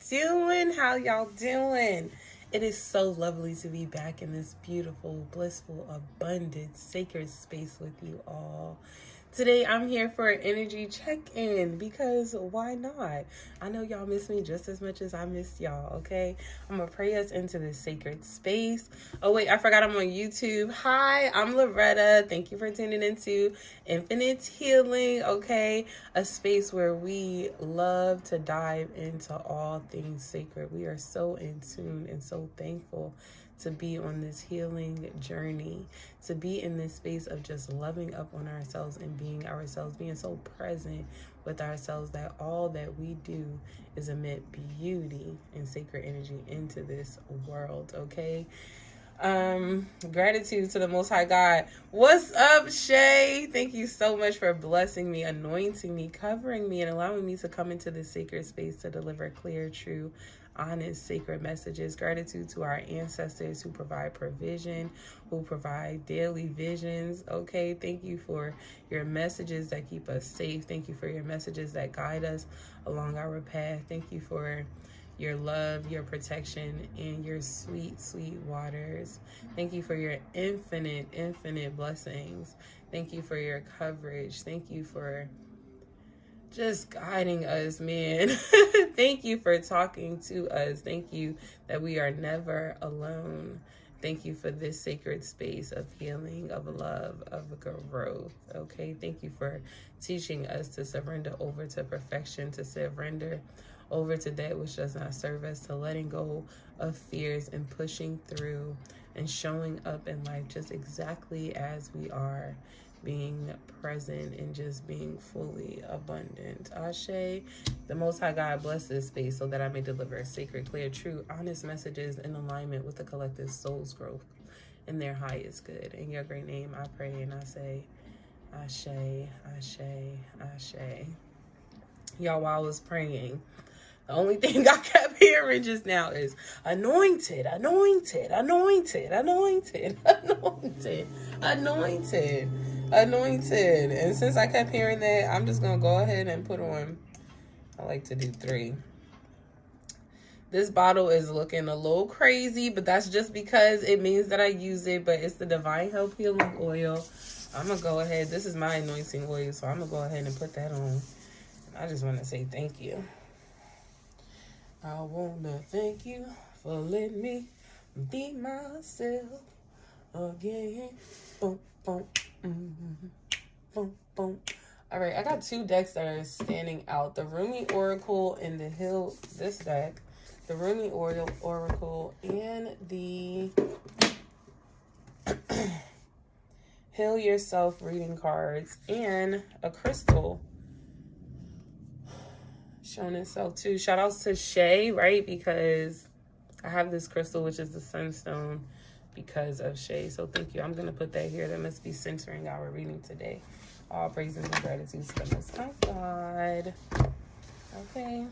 doing? How y'all doing? It is so lovely to be back in this beautiful, blissful, abundant, sacred space with you all. Today I'm here for an energy check-in because why not? I know y'all miss me just as much as I miss y'all, okay? I'm going to pray us into this sacred space. Oh wait, I forgot I'm on YouTube. Hi, I'm Loretta. Thank you for tuning into Infinite Healing, okay? A space where we love to dive into all things sacred. We are so in tune and so thankful to be on this healing journey, to be in this space of just loving up on ourselves and being ourselves, being so present with ourselves that all that we do is emit beauty and sacred energy into this world, okay? Gratitude to the Most High God. What's up, Shay? Thank you so much for blessing me, anointing me, covering me, and allowing me to come into this sacred space to deliver clear, true, honest, sacred messages. Gratitude to our ancestors who provide provision, who provide daily visions. Okay, thank you for your messages that keep us safe. Thank you for your messages that guide us along our path. Thank you for your love, your protection, and your sweet, sweet waters. Thank you for your infinite, infinite blessings. Thank you for your coverage. Thank you for just guiding us, man. Thank you for talking to us. Thank you that we are never alone. Thank you for this sacred space of healing, of love, of growth. Okay, thank you for teaching us to surrender over to perfection, to surrender over to that which does not serve us, to letting go of fears and pushing through and showing up in life just exactly as we are, being present and just being fully abundant. Ashe, the Most High God bless this space so that I may deliver sacred, clear, true, honest messages in alignment with the collective soul's growth in their highest good. In your great name, I pray and I say, Ashe, Ashe, Ashe. Y'all, while I was praying, the only thing I kept hearing just now is anointed, anointed, anointed, anointed, anointed, anointed, anointed. And since I kept hearing that, I'm just going to go ahead and put on, I like to do 3. This bottle is looking a little crazy, but that's just because it means that I use it, but it's the Divine Health Healing Oil. I'm going to go ahead. This is my anointing oil, so I'm going to go ahead and put that on. I just want to say thank you. I want to thank you for letting me be myself again. Boom, boom, boom, boom. All right, I got 2 decks that are standing out. The Rumi Oracle and the this deck. The Rumi Oracle and the Heal Yourself reading cards and a crystal showing itself too. Shout outs to Shay, right? Because I have this crystal, which is the sunstone, because of Shay. So thank you. I'm going to put that here. That must be centering our reading today. All praises and gratitude to the Most High God. Okay.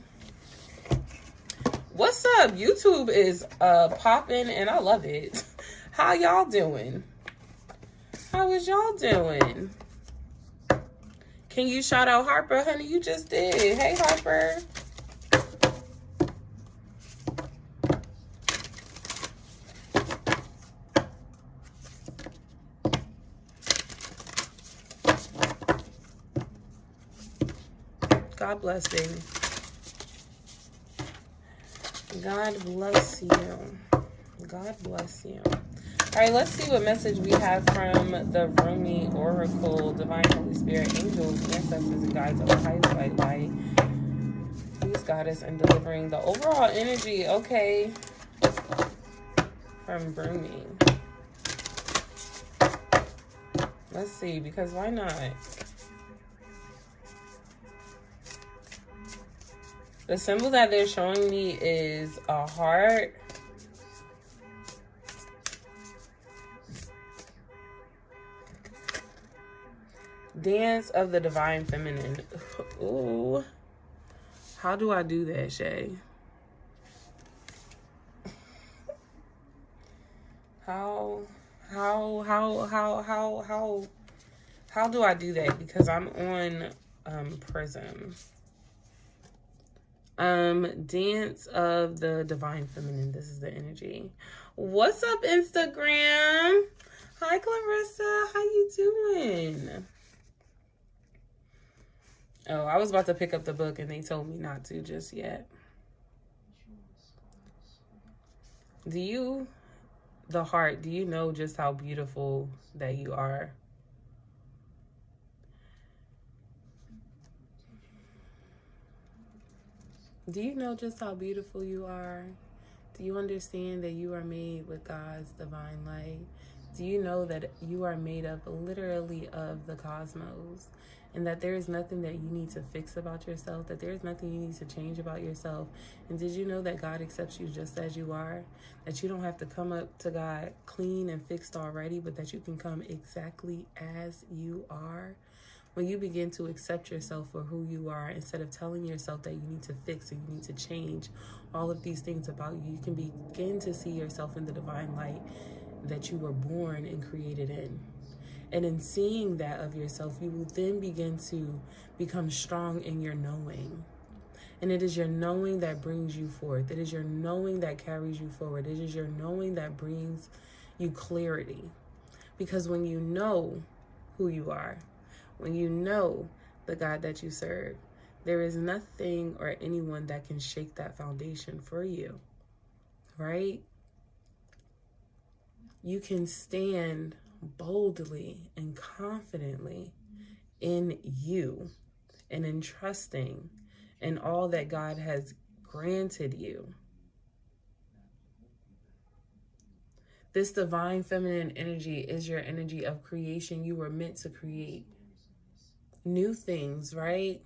What's up? YouTube is popping and I love it. How y'all doing? How is y'all doing? Can you shout out Harper? Honey, you just did. Hey, Harper. God bless, baby. God bless you. God bless you. All right, let's see what message we have from the Rumi Oracle, Divine Holy Spirit, angels, ancestors, and guides of the highest white light. Please guide us in delivering the overall energy, okay, from Rumi. Let's see, because why not? The symbol that they're showing me is a heart. Dance of the Divine Feminine. Ooh. How do I do that, Shay? How do I do that? Because I'm on Prism. Dance of the divine feminine. This is the energy. What's up, Instagram? Hi, Clarissa. How you doing? Oh, I was about to pick up the book and they told me not to just yet. Do you know just how beautiful that you are? Do you know just how beautiful you are? Do you understand that you are made with God's divine light? Do you know that you are made up literally of the cosmos, and that there is nothing that you need to fix about yourself, that there is nothing you need to change about yourself? And did you know that God accepts you just as you are? That you don't have to come up to God clean and fixed already, but that you can come exactly as you are? When you begin to accept yourself for who you are, instead of telling yourself that you need to fix or you need to change all of these things about you, you can begin to see yourself in the divine light that you were born and created in. And in seeing that of yourself, you will then begin to become strong in your knowing. And it is your knowing that brings you forth. It is your knowing that carries you forward. It is your knowing that brings you clarity. Because when you know who you are, when you know the God that you serve, there is nothing or anyone that can shake that foundation for you, right? You can stand boldly and confidently in you and in trusting in all that God has granted you. This divine feminine energy is your energy of creation. You were meant to create new things, right?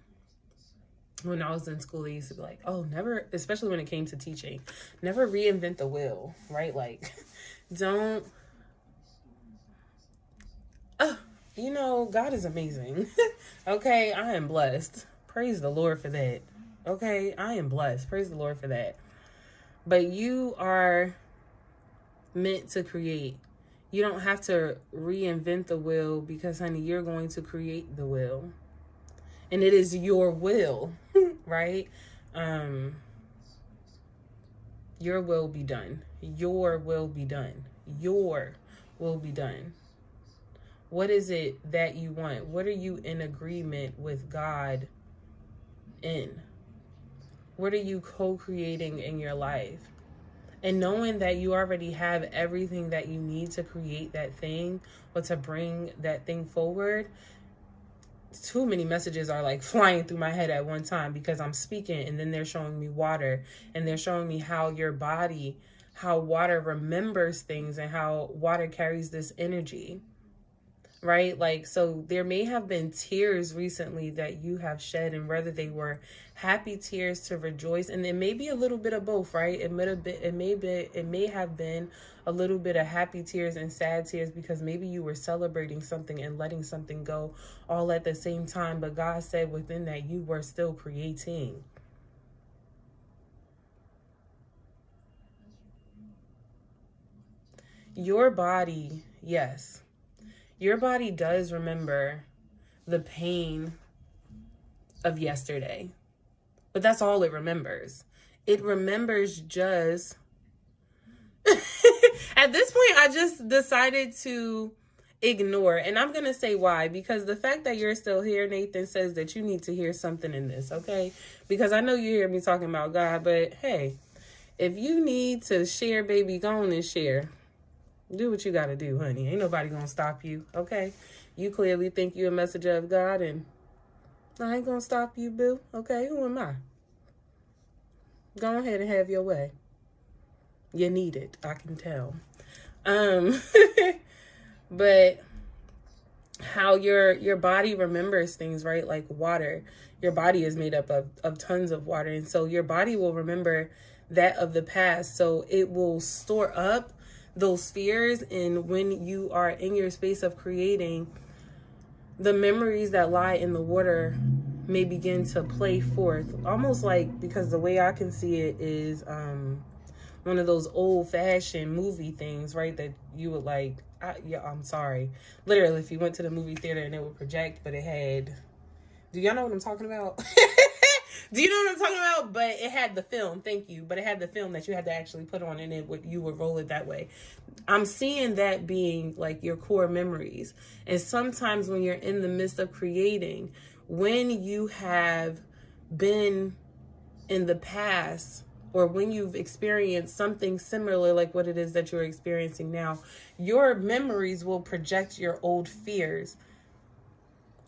When I was in school, they used to be like, oh, never, especially when it came to teaching, never reinvent the wheel, right? Like, don't, God is amazing. Okay, I am blessed. Praise the Lord for that. Okay, I am blessed. Praise the Lord for that. But you are meant to create. You don't have to reinvent the wheel, because, honey, you're going to create the wheel. And it is your will, right? Your will be done. Your will be done. Your will be done. What is it that you want? What are you in agreement with God in? What are you co-creating in your life? And knowing that you already have everything that you need to create that thing or to bring that thing forward. Too many messages are like flying through my head at one time, because I'm speaking and then they're showing me water, and they're showing me how your body, how water remembers things, and how water carries this energy, right? Like, so there may have been tears recently that you have shed, and whether they were happy tears to rejoice, and it may be a little bit of both, right? It may have been a little bit of happy tears and sad tears, because maybe you were celebrating something and letting something go all at the same time. But God said within that you were still creating. Your body, yes, your body does remember the pain of yesterday, but that's all it remembers. It remembers just at this point, I just decided to ignore. And I'm going to say why. Because the fact that you're still here, Nathan, says that you need to hear something in this, okay? Because I know you hear me talking about God, but hey, if you need to share, baby, go on and share. Do what you got to do, honey. Ain't nobody going to stop you, okay? You clearly think you're a messenger of God, and I ain't going to stop you, boo, okay? Who am I? Go ahead and have your way. You need it, I can tell. But how your body remembers things, right? Like water. Your body is made up of tons of water. And so your body will remember that of the past. So it will store up those fears. And when you are in your space of creating, the memories that lie in the water may begin to play forth. Almost like, because the way I can see it is one of those old-fashioned movie things, right? That you would like, I'm sorry. Literally, if you went to the movie theater and it would project, but it had, do y'all know what I'm talking about? Do you know what I'm talking about? But it had the film. Thank you. But it had the film that you had to actually put on, and you would roll it that way. I'm seeing that being like your core memories. And sometimes when you're in the midst of creating, when you have been in the past, or when you've experienced something similar like what it is that you're experiencing now, your memories will project your old fears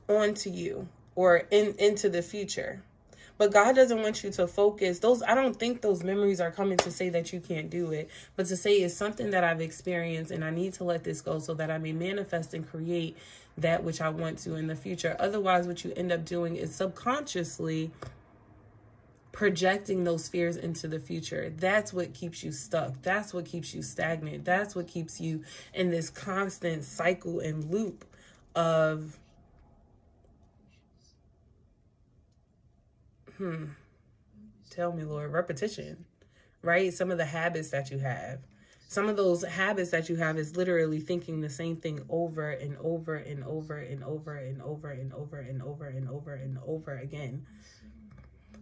onto you or into the future. But God doesn't want you to focus. I don't think those memories are coming to say that you can't do it, but to say it's something that I've experienced and I need to let this go so that I may manifest and create that which I want to in the future. Otherwise, what you end up doing is subconsciously projecting those fears into the future. That's what keeps you stuck. That's what keeps you stagnant. That's what keeps you in this constant cycle and loop of tell me, Lord, repetition, right? Some of the habits that you have. Some of those habits that you have is literally thinking the same thing over and over and over and over and over and over and over and over and over again.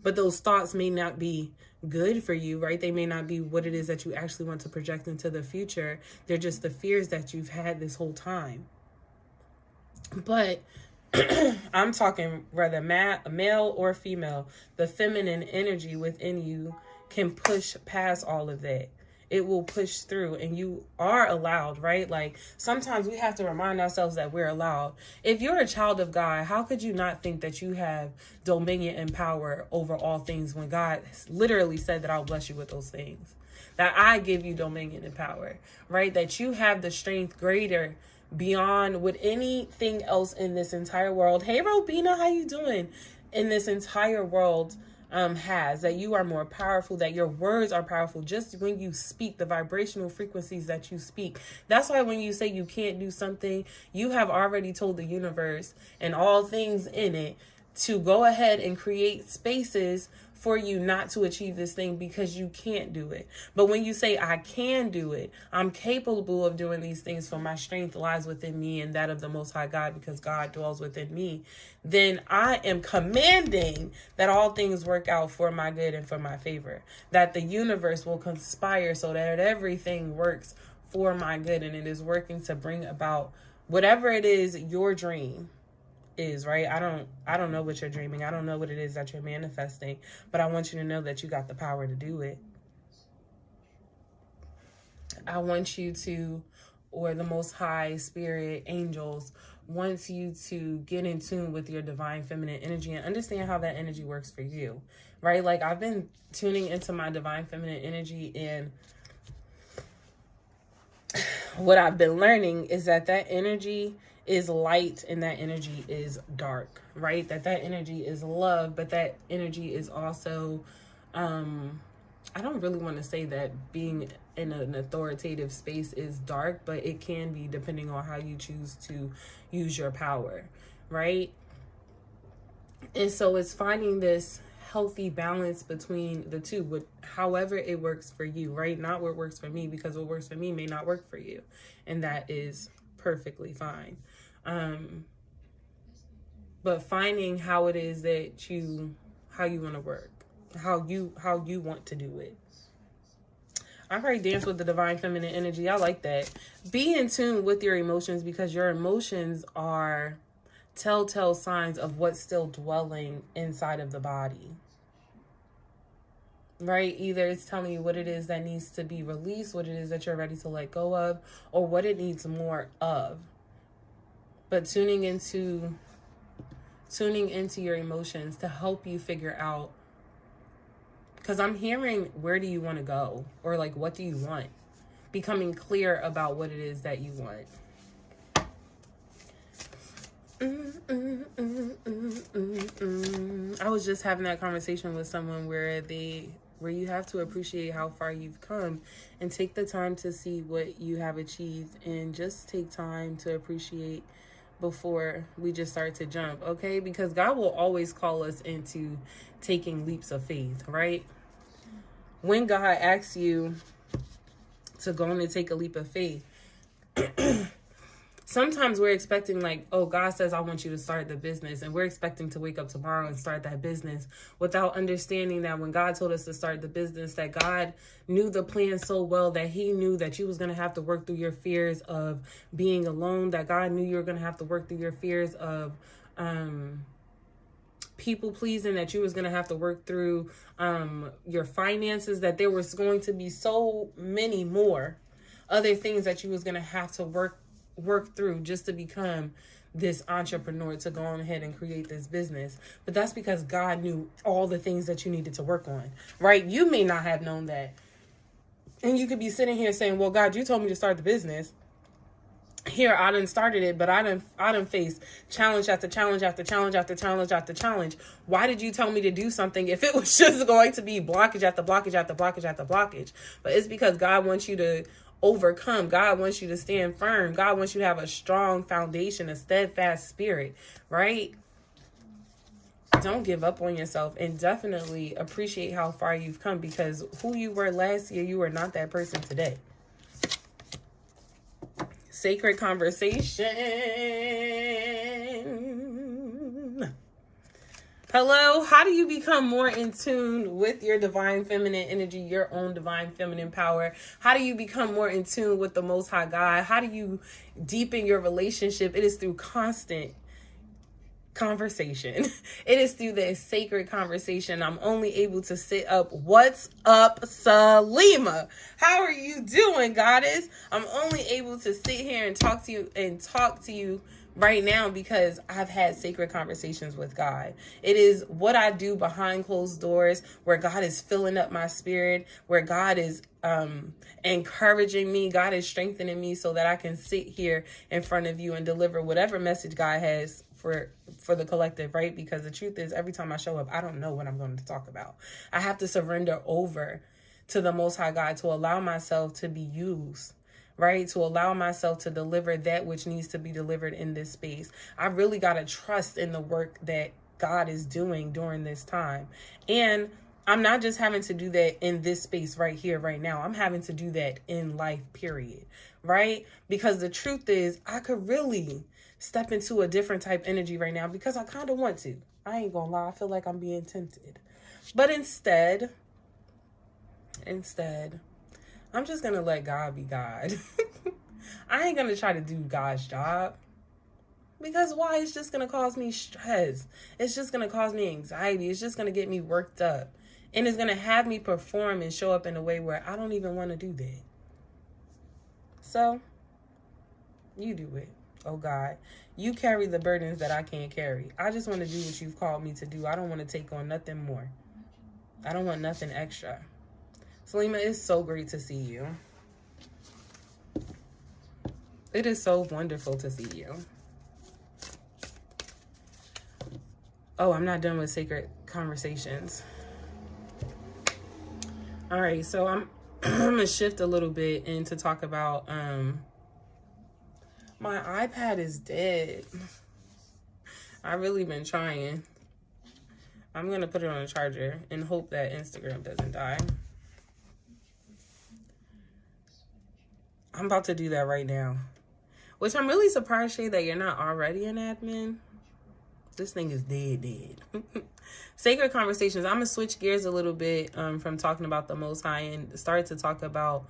But those thoughts may not be good for you, right? They may not be what it is that you actually want to project into the future. They're just the fears that you've had this whole time. But I'm talking whether male or female, the feminine energy within you can push past all of that. It will push through, and you are allowed, right? Like sometimes we have to remind ourselves that we're allowed. If you're a child of God, how could you not think that you have dominion and power over all things when God literally said that I'll bless you with those things, that I give you dominion and power, right? That you have the strength greater beyond what anything else in this entire world. Hey, Robina, how you doing? In this entire world has, that you are more powerful, that your words are powerful just when you speak, the vibrational frequencies that you speak. That's why when you say you can't do something, you have already told the universe and all things in it to go ahead and create spaces for you not to achieve this thing because you can't do it. But when you say I can do it, I'm capable of doing these things, for my strength lies within me and that of the Most High God, because God dwells within me, then I am commanding that all things work out for my good and for my favor, that the universe will conspire so that everything works for my good, and it is working to bring about whatever it is your dream is, right? I don't know what you're dreaming. I don't know what it is that you're manifesting, but I want you to know that you got the power to do it. I want you to, or the Most High Spirit, angels, wants you to get in tune with your divine feminine energy and understand how that energy works for you, right? Like I've been tuning into my divine feminine energy, and what I've been learning is that energy is light and that energy is dark, right? That energy is love, but that energy is also, I don't really want to say that being in an authoritative space is dark, but it can be depending on how you choose to use your power, right? And so it's finding this healthy balance between the two, however it works for you, right? Not what works for me, because what works for me may not work for you, and that is perfectly fine. But finding how it is that how you want to work, how you want to do it. I probably dance with the divine feminine energy. I like that. Be in tune with your emotions, because your emotions are telltale signs of what's still dwelling inside of the body, right? Either it's telling you what it is that needs to be released, what it is that you're ready to let go of, or what it needs more of. But tuning into your emotions to help you figure out, because I'm hearing, where do you want to go? Or like, what do you want? Becoming clear about what it is that you want. I was just having that conversation with someone where you have to appreciate how far you've come and take the time to see what you have achieved, and just take time to appreciate before we just start to jump, okay? Because God will always call us into taking leaps of faith, right? When God asks you to go and take a leap of faith, sometimes we're expecting like, oh, God says, I want you to start the business. And we're expecting to wake up tomorrow and start that business without understanding that when God told us to start the business, that God knew the plan so well that he knew that you was going to have to work through your fears of being alone, that God knew you were going to have to work through your fears of people pleasing, that you was going to have to work through your finances, that there was going to be so many more other things that you was going to have to work through just to become this entrepreneur, to go on ahead and create this business. But that's because God knew all the things that you needed to work on, right? You may not have known that. And you could be sitting here saying, well, God, you told me to start the business. Here, I done started it, but I done faced challenge after challenge after challenge after challenge after challenge. Why did you tell me to do something if it was just going to be blockage after blockage after blockage after blockage? But it's because God wants you to overcome. God wants you to stand firm. God wants you to have a strong foundation, a steadfast spirit, right? Don't give up on yourself, and definitely appreciate how far you've come, because who you were last year, you are not that person today. Sacred conversation. Hello, how do you become more in tune with your divine feminine energy, your own divine feminine power? How do you become more in tune with the Most High God? How do you deepen your relationship? It is through constant conversation. It is through this sacred conversation. I'm only able to sit up. What's up, Salima? How are you doing, goddess? I'm only able to sit here and talk to you right now because I've had sacred conversations with God. It is what I do behind closed doors, where God is filling up my spirit, where God is encouraging me, God is strengthening me so that I can sit here in front of you and deliver whatever message God has for the collective, right? Because the truth is, every time I show up, I don't know what I'm going to talk about. I have to surrender over to the Most High God to allow myself to be used, right? To allow myself to deliver that which needs to be delivered in this space. I really got to trust in the work that God is doing during this time. And I'm not just having to do that in this space right here, right now. I'm having to do that in life, period, right? Because the truth is, I could really step into a different type energy right now because I kind of want to. I ain't gonna lie. I feel like I'm being tempted. But instead, I'm just going to let God be God. I ain't going to try to do God's job. Because why? It's just going to cause me stress. It's just going to cause me anxiety. It's just going to get me worked up. And it's going to have me perform and show up in a way where I don't even want to do that. So, you do it. Oh God, you carry the burdens that I can't carry. I just want to do what you've called me to do. I don't want to take on nothing more. I don't want nothing extra. Salima, it's so great to see you. It is so wonderful to see you. Oh, I'm not done with sacred conversations. All right, so I'm going to shift a little bit and to talk about my iPad is dead. I've really been trying. I'm going to put it on a charger and hope that Instagram doesn't die. I'm about to do that right now. Which I'm really surprised, Shay, that you're not already an admin. This thing is dead. Sacred conversations. I'm going to switch gears a little bit from talking about the Most High and start to talk about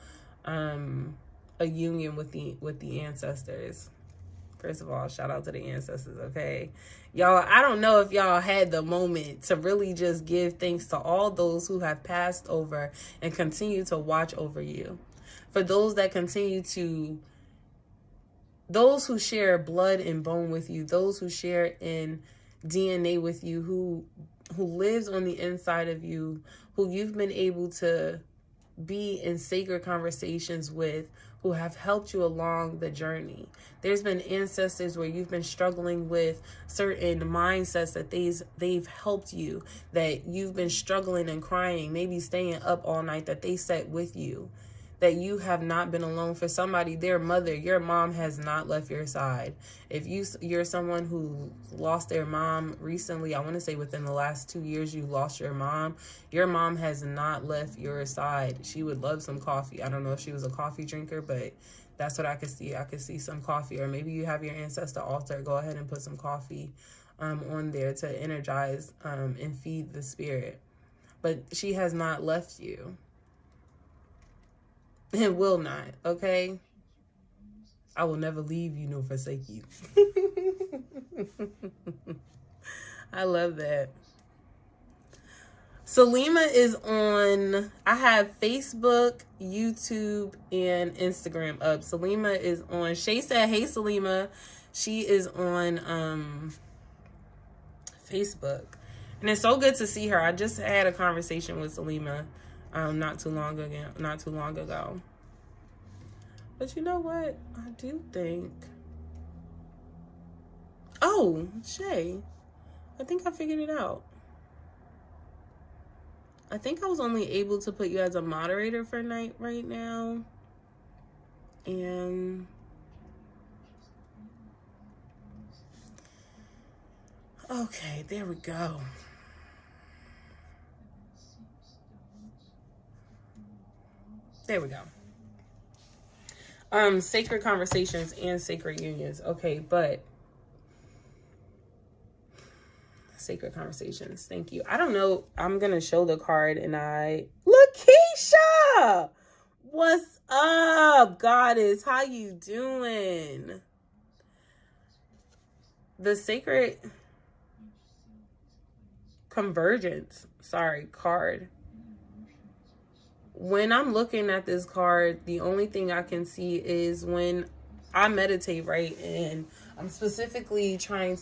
a union with the ancestors. First of all, shout out to the ancestors, okay? Y'all, I don't know if y'all had the moment to really just give thanks to all those who have passed over and continue to watch over you. For those that continue to, those who share blood and bone with you, those who share in DNA with you, who lives on the inside of you, who you've been able to be in sacred conversations with, who have helped you along the journey. There's been ancestors where you've been struggling with certain mindsets that they've helped you, that you've been struggling and crying, maybe staying up all night, that they sat with you. that you have not been alone. For somebody, their mother, your mom has not left your side. If you're someone who lost their mom recently, I want to say within the last 2 years you lost your mom has not left your side. She would love some coffee. I don't know if she was a coffee drinker, but that's what I could see. I could see some coffee, or maybe you have your ancestor altar. Go ahead and put some coffee on there to energize and feed the spirit. But she has not left you. And will not, okay? I will never leave you nor forsake you. I love that. Salima is on, I have Facebook, YouTube, and Instagram up. Salima is on, Shay said, hey Salima. She is on Facebook. And it's so good to see her. I just had a conversation with Salima not too long ago. But you know what? I do think... Oh, Shay. I think I figured it out. I think I was only able to put you as a moderator for night right now. And... Okay, there we go. There we go. Sacred conversations and sacred unions. Okay, but sacred conversations. Thank you. I don't know. I'm gonna show the card and Lakeisha! What's up, goddess? How you doing? The sacred convergence, card. When I'm looking at this card, the only thing I can see is when I meditate, right? And I'm specifically I'm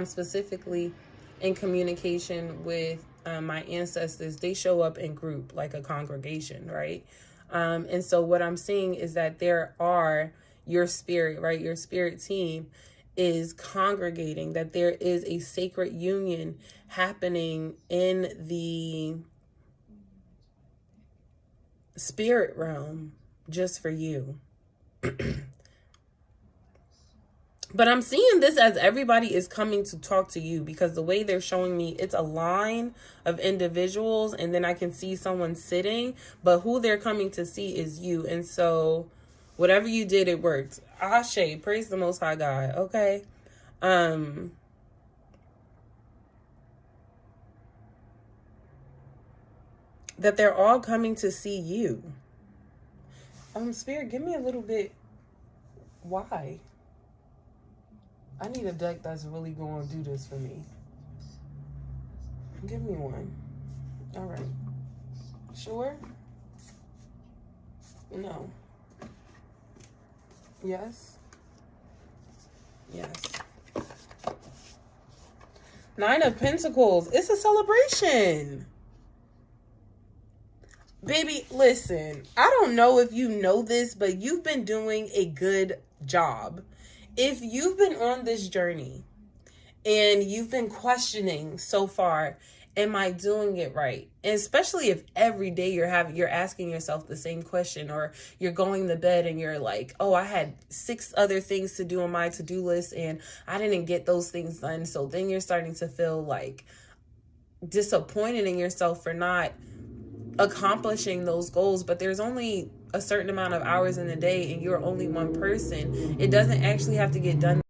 specifically in communication with my ancestors. They show up in group, like a congregation, right? And so what I'm seeing is that there are your spirit, right? Your spirit team is congregating, that there is a sacred union happening in the spirit realm just for you. But I'm seeing this as everybody is coming to talk to you, because the way they're showing me, it's a line of individuals and then I can see someone sitting, but who they're coming to see is you. And so whatever you did, it worked. Ashe, praise the Most High God. Okay. That they're all coming to see you. Spirit, give me a little bit. Why? I need a deck that's really going to do this for me. Give me one. All right. Sure? No. Yes? Yes. Nine of Pentacles. It's a celebration. Baby, listen. I don't know if you know this, but you've been doing a good job. If you've been on this journey and you've been questioning so far, am I doing it right? And especially if every day you're asking yourself the same question, or you're going to bed and you're like, oh, I had 6 other things to do on my to-do list and I didn't get those things done. So then you're starting to feel like disappointed in yourself for not accomplishing those goals. But there's only a certain amount of hours in the day and you're only one person. It doesn't actually have to get done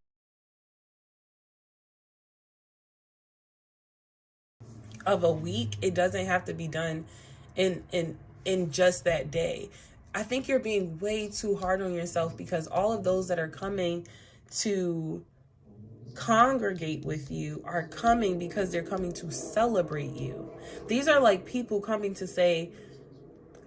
of a week. It doesn't have to be done in just that day. I think you're being way too hard on yourself, because all of those that are coming to congregate with you are coming because they're coming to celebrate you. These are like people coming to say,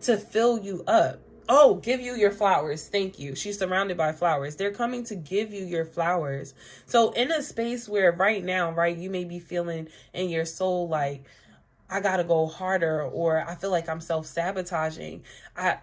to fill you up. Oh, give you your flowers. Thank you. She's surrounded by flowers. They're coming to give you your flowers. So in a space where right now, right, you may be feeling in your soul like, I gotta go harder, or I feel like I'm self-sabotaging.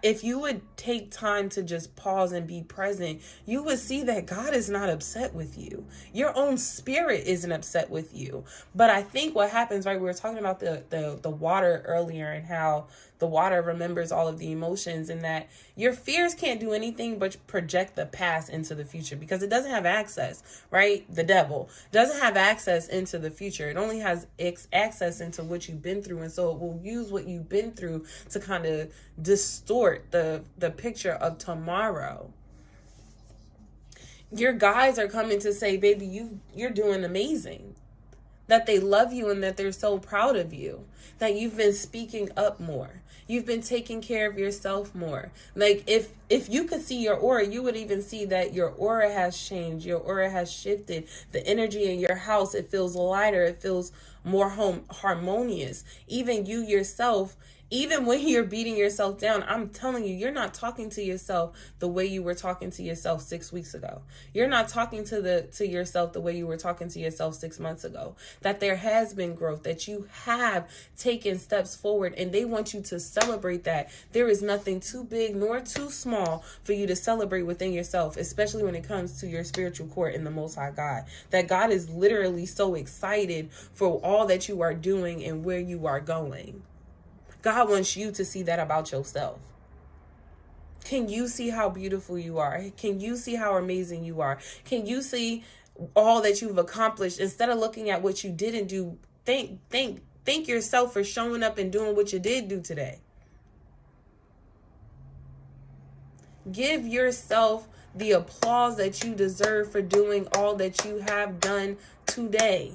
If you would take time to just pause and be present, you would see that God is not upset with you. Your own spirit isn't upset with you. But I think what happens, right, we were talking about the water earlier, and how the water remembers all of the emotions, and that your fears can't do anything but project the past into the future, because it doesn't have access, right? The devil doesn't have access into the future. It only has access into what you've been through. And so it will use what you've been through to kind of distort the picture of tomorrow. Your guides are coming to say, baby, you're doing amazing. That they love you and that they're so proud of you. That you've been speaking up more. You've been taking care of yourself more. Like if you could see your aura, you would even see that your aura has changed. Your aura has shifted. The energy in your house, it feels lighter. It feels more harmonious. Even you yourself, even when you're beating yourself down, I'm telling you, you're not talking to yourself the way you were talking to yourself 6 weeks ago. You're not talking to yourself the way you were talking to yourself 6 months ago. That there has been growth, that you have taken steps forward, and they want you to celebrate that. There is nothing too big nor too small for you to celebrate within yourself, especially when it comes to your spiritual court in the Most High God. That God is literally so excited for all that you are doing and where you are going. God wants you to see that about yourself. Can you see how beautiful you are? Can you see how amazing you are? Can you see all that you've accomplished? Instead of looking at what you didn't do, thank yourself for showing up and doing what you did do today. Give yourself the applause that you deserve for doing all that you have done today.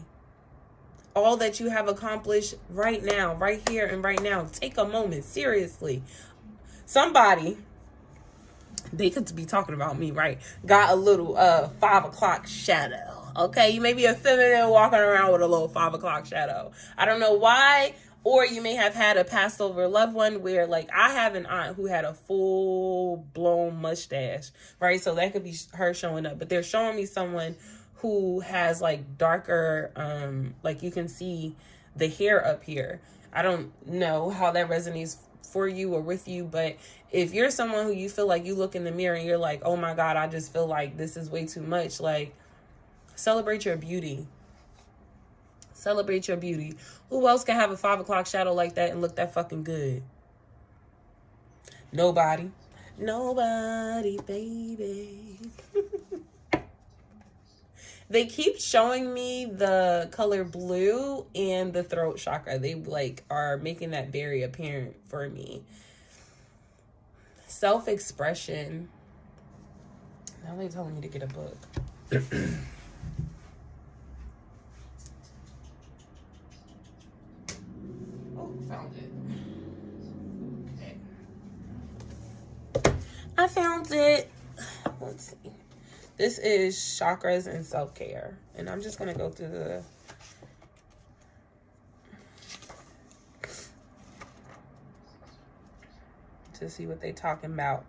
All that you have accomplished right now, right here and right now. Take a moment, seriously. Somebody, they could be talking about me, right? Got a little 5 o'clock shadow. Okay, you may be a feminine walking around with a little 5 o'clock shadow. I don't know why. Or you may have had a passed over loved one where, like, I have an aunt who had a full blown mustache, right? So that could be her showing up. But they're showing me someone who has like darker, like you can see the hair up here. I don't know how that resonates for you or with you, but if you're someone who you feel like you look in the mirror and you're like, oh my God, I just feel like this is way too much, like, celebrate your beauty. Celebrate your beauty. Who else can have a 5 o'clock shadow like that and look that fucking good? Nobody. Nobody, baby. They keep showing me the color blue and the throat chakra. They like are making that very apparent for me. Self-expression. Now they're telling me to get a book. Oh, found it. Okay. I found it. Let's see. This is chakras and self-care. And I'm just going to go through to see what they're talking about.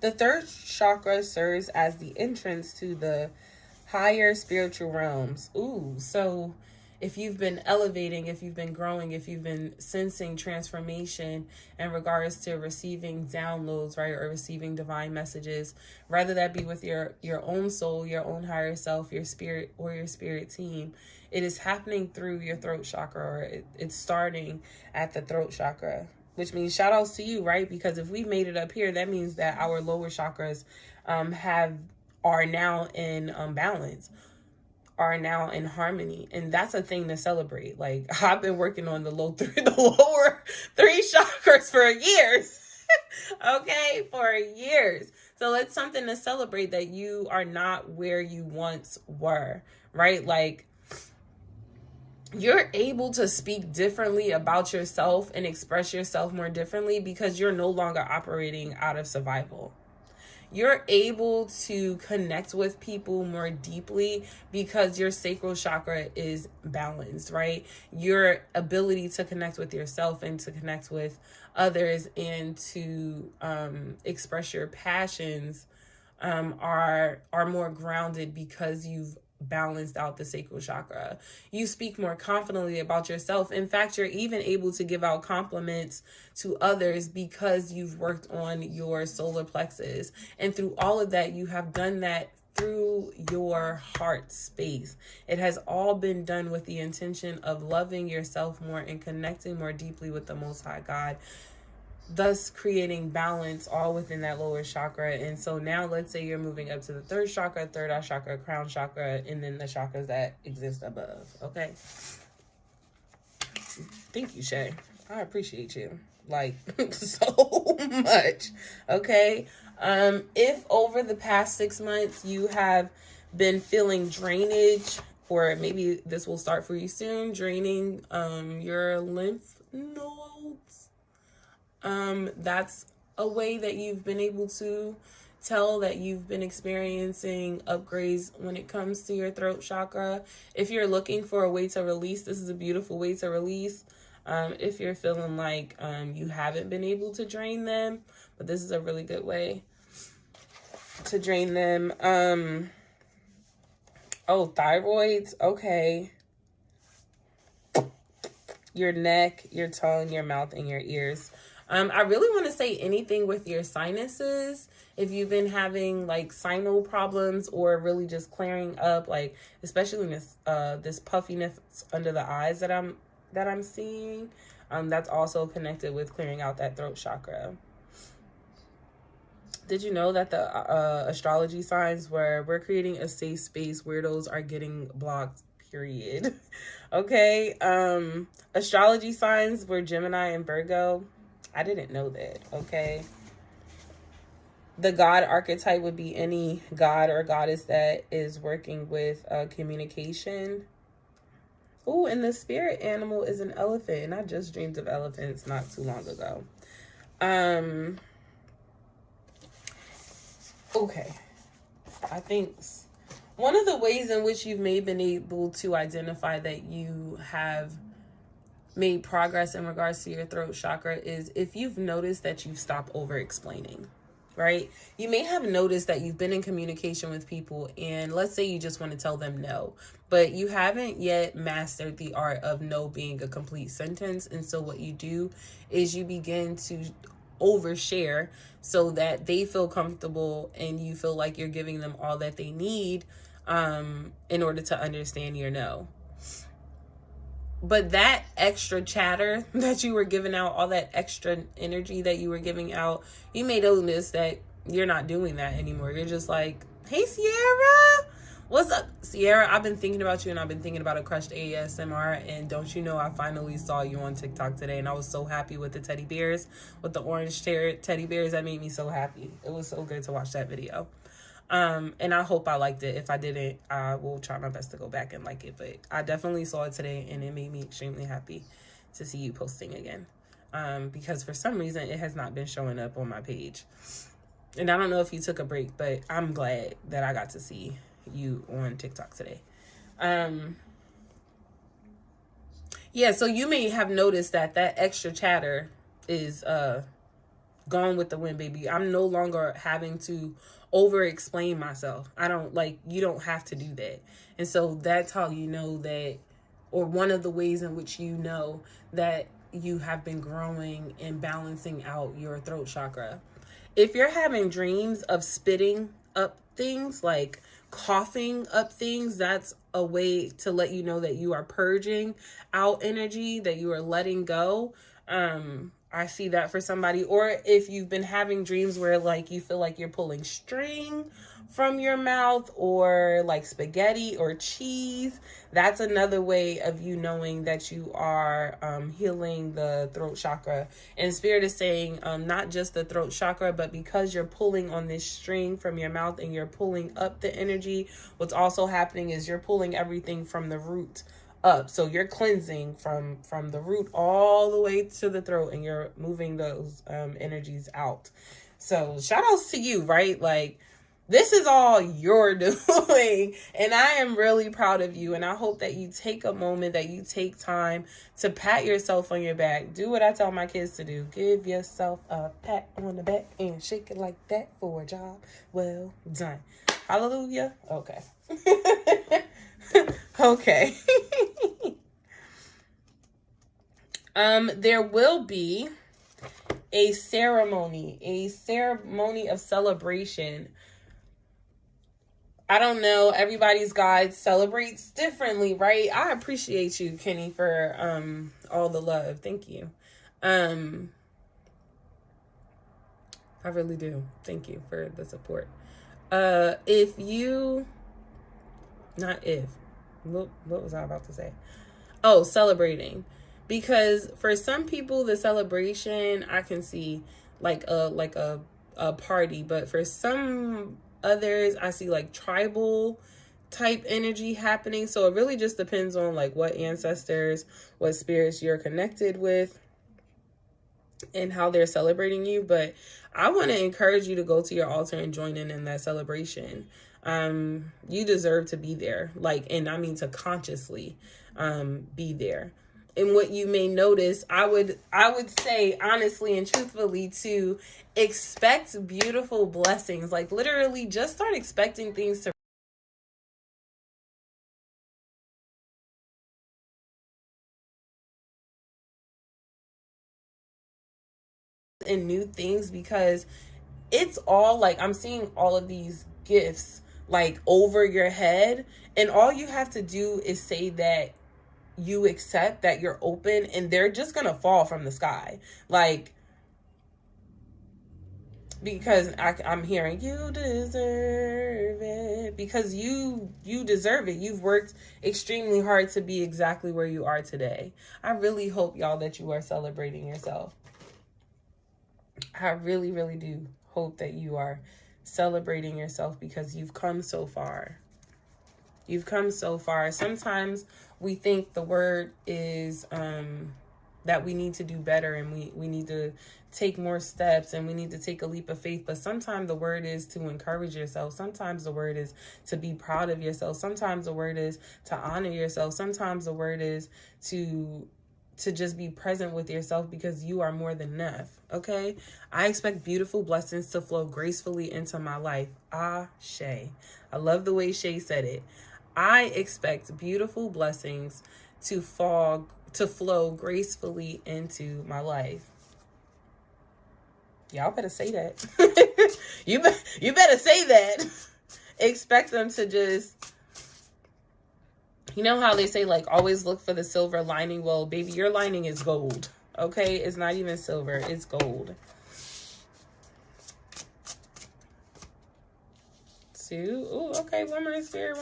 The third chakra serves as the entrance to the higher spiritual realms. Ooh, so if you've been elevating, if you've been growing, if you've been sensing transformation in regards to receiving downloads, right, or receiving divine messages, whether that be with your own soul, your own higher self, your spirit, or your spirit team, it is happening through your throat chakra, or it's starting at the throat chakra, which means shout outs to you, right? Because if we made it up here, that means that our lower chakras are now in balance, are now in harmony, and that's a thing to celebrate. Like, I've been working on the lower three chakras for years. Okay, for years. So it's something to celebrate that you are not where you once were, right? Like, you're able to speak differently about yourself and express yourself more differently because you're no longer operating out of survival. You're able to connect with people more deeply because your sacral chakra is balanced, right? Your ability to connect with yourself and to connect with others and to express your passions are more grounded because you've balanced out the sacral chakra. You speak more confidently about yourself. In fact, you're even able to give out compliments to others because you've worked on your solar plexus. And through all of that, you have done that through your heart space. It has all been done with the intention of loving yourself more and connecting more deeply with the Most High God, thus creating balance all within that lower chakra. And so now let's say you're moving up to the third chakra, third eye chakra, crown chakra, and then the chakras that exist above. Okay. Thank you, Shay. I appreciate you like so much. Okay. If over the past 6 months you have been feeling drainage, or maybe this will start for you soon, draining your lymph nodes, that's a way that you've been able to tell that you've been experiencing upgrades when it comes to your throat chakra. If you're looking for a way to release, this is a beautiful way to release. If you're feeling like you haven't been able to drain them, but this is a really good way to drain them. Oh, thyroids. Okay. Your neck, your tongue, your mouth, and your ears. I really want to say anything with your sinuses. If you've been having like sinus problems, or really just clearing up, like especially this puffiness under the eyes that I'm seeing, that's also connected with clearing out that throat chakra. Did you know that the astrology signs where we're creating a safe space, weirdos are getting blocked, period. Okay. Astrology signs were Gemini and Virgo. I didn't know that. Okay. The God archetype would be any god or goddess that is working with communication. Oh, and the spirit animal is an elephant. And I just dreamed of elephants not too long ago. Okay. I think one of the ways in which you've been able to identify that you have made progress in regards to your throat chakra is if you've noticed that you've stopped over explaining, right? You may have noticed that you've been in communication with people, and let's say you just want to tell them no, but you haven't yet mastered the art of no being a complete sentence. And so what you do is you begin to overshare so that they feel comfortable and you feel like you're giving them all that they need in order to understand your no. But that extra chatter that you were giving out, all that extra energy that you were giving out, you may notice that you're not doing that anymore. You're just like, hey, Sierra, what's up? Sierra, I've been thinking about you, and I've been thinking about a crushed ASMR. And don't you know, I finally saw you on TikTok today, and I was so happy with the teddy bears, with the orange teddy bears. That made me so happy. It was so good to watch that video. And I hope I liked it. If I didn't, I will try my best to go back and like it. But I definitely saw it today, and it made me extremely happy to see you posting again. Because for some reason, it has not been showing up on my page. And I don't know if you took a break, but I'm glad that I got to see you on TikTok today. Yeah, so you may have noticed that extra chatter is gone with the wind, baby. I'm no longer having to over explain myself. You don't have to do that. And so that's how you know that, or one of the ways in which you know that you have been growing and balancing out your throat chakra. If you're having dreams of spitting up things, like coughing up things, that's a way to let you know that you are purging out energy, that you are letting go. I see that for somebody. Or if you've been having dreams where like you feel like you're pulling string from your mouth, or like spaghetti or cheese, that's another way of you knowing that you are healing the throat chakra. And Spirit is saying not just the throat chakra, but because you're pulling on this string from your mouth and you're pulling up the energy, what's also happening is you're pulling everything from the root up. So you're cleansing from the root all the way to the throat, and you're moving those energies out. So shout outs to you, right? Like, this is all you're doing, and I am really proud of you. And I hope that you take a moment, that you take time to pat yourself on your back. Do what I tell my kids to do. Give yourself a pat on the back and shake it like that for a job well done. Hallelujah. Okay. Okay. There will be a ceremony of celebration I don't know. Everybody's guide celebrates differently, right? I appreciate you, Kenny, for all the love. Thank you. I really do. Thank you for the support. If you, not if, what was I about to say? Oh, celebrating. Because for some people, the celebration, I can see like a party, but for some others, I see like tribal type energy happening. So it really just depends on like what ancestors, what spirits you're connected with, and how they're celebrating you. But I want to encourage you to go to your altar and join in that celebration. You deserve to be there, like, and I mean to consciously be there. And what you may notice, I would say honestly and truthfully, to expect beautiful blessings. Like literally just start expecting things to and new things, because it's all like I'm seeing all of these gifts like over your head, and all you have to do is say that you accept, that you're open, and they're just gonna fall from the sky. Like, because I'm hearing you deserve it, because you deserve it. You've worked extremely hard to be exactly where you are today. I really hope, y'all, that you are celebrating yourself. I really, really do hope that you are celebrating yourself, because you've come so far. You've come so far. Sometimes we think the word is that we need to do better, and we need to take more steps, and we need to take a leap of faith. But sometimes the word is to encourage yourself. Sometimes the word is to be proud of yourself. Sometimes the word is to honor yourself. Sometimes the word is to just be present with yourself, because you are more than enough. Okay? I expect beautiful blessings to flow gracefully into my life. Shay. I love the way Shay said it. I expect beautiful blessings to flow gracefully into my life. Y'all better say that. you better say that. Expect them to just, you know how they say like always look for the silver lining? Well, baby, your lining is gold. Okay? It's not even silver, it's gold. 2. Ooh, okay, one more spirit.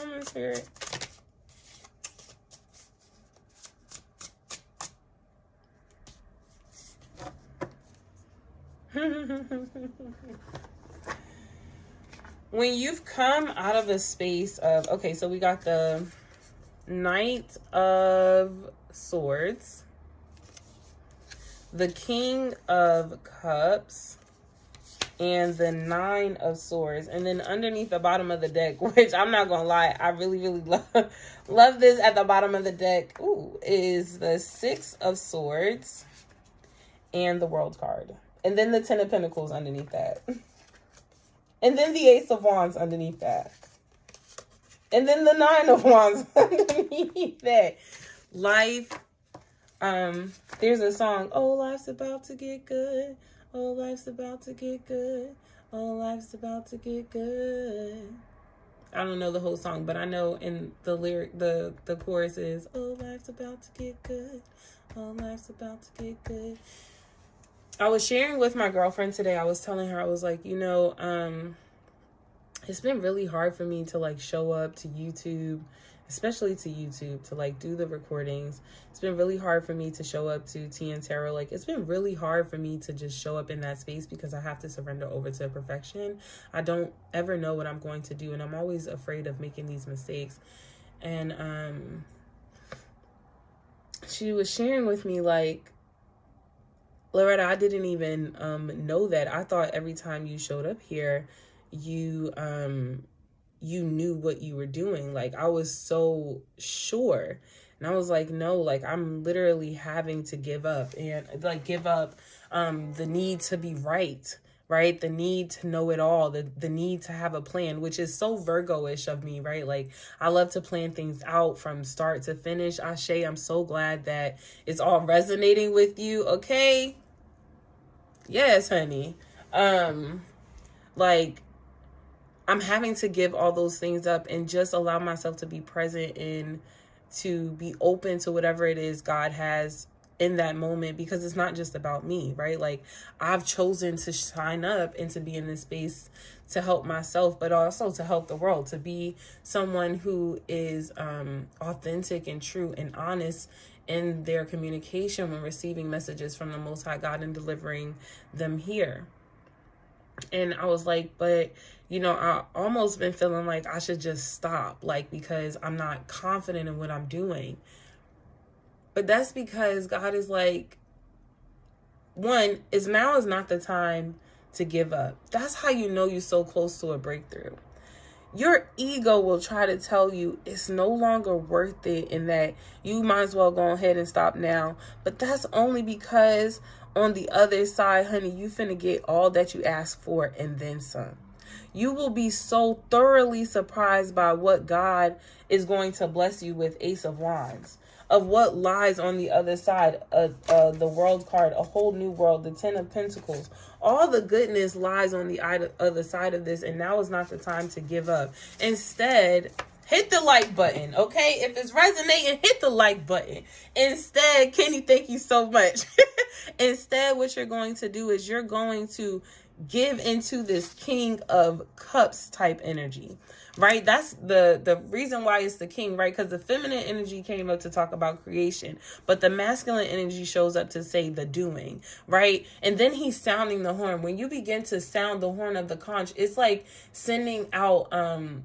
When you've come out of a space of, okay, so we got the Knight of Swords, the King of Cups, and the 9 of Swords. And then underneath the bottom of the deck, which I'm not gonna lie, I really, really love this at the bottom of the deck, is the 6 of Swords and the World card. And then the 10 of Pentacles underneath that. And then the Ace of Wands underneath that. And then the 9 of Wands underneath that. Life, there's a song, oh, life's about to get good. Oh, life's about to get good. Oh, life's about to get good. I don't know the whole song, but I know in the lyric, the chorus is, oh, life's about to get good. Oh, life's about to get good. I was sharing with my girlfriend today. I was telling her, I was like, it's been really hard for me to like show up to YouTube, especially to YouTube, to like do the recordings. It's been really hard for me to show up to Tea and Tarot. Like, it's been really hard for me to just show up in that space, because I have to surrender over to perfection. I don't ever know what I'm going to do, and I'm always afraid of making these mistakes. And she was sharing with me like, Loretta, I didn't even know that. I thought every time you showed up here, you knew what you were doing. Like, I was so sure. And I was like, no, like, I'm literally having to give up, and like give up the need to be right? The need to know it all, the need to have a plan, which is so Virgo-ish of me, right? Like, I love to plan things out from start to finish. Ashe, I'm so glad that it's all resonating with you. Okay. Yes, honey. Like, I'm having to give all those things up and just allow myself to be present and to be open to whatever it is God has in that moment, because it's not just about me, right? Like, I've chosen to sign up and to be in this space to help myself, but also to help the world, to be someone who is authentic and true and honest in their communication when receiving messages from the Most High God and delivering them here. And I was like, but, you know, I almost been feeling like I should just stop, like, because I'm not confident in what I'm doing. But that's because God is like, one, now is not the time to give up. That's how you know you're so close to a breakthrough. Your ego will try to tell you it's no longer worth it and that you might as well go ahead and stop now. But that's only because on the other side, honey, you finna get all that you ask for and then some. You will be so thoroughly surprised by what God is going to bless you with. Ace of Wands. Of what lies on the other side of the world card, a whole new world, the 10 of Pentacles. All the goodness lies on the other side of this, and now is not the time to give up. Instead, hit the like button, okay? If it's resonating, hit the like button. Instead, Kenny, thank you so much. Instead, what you're going to do is you're going to give into this King of Cups type energy, right? That's the reason why it's the king, right? Because the feminine energy came up to talk about creation, but the masculine energy shows up to say the doing, right? And then he's sounding the horn. When you begin to sound the horn of the conch, it's like sending out,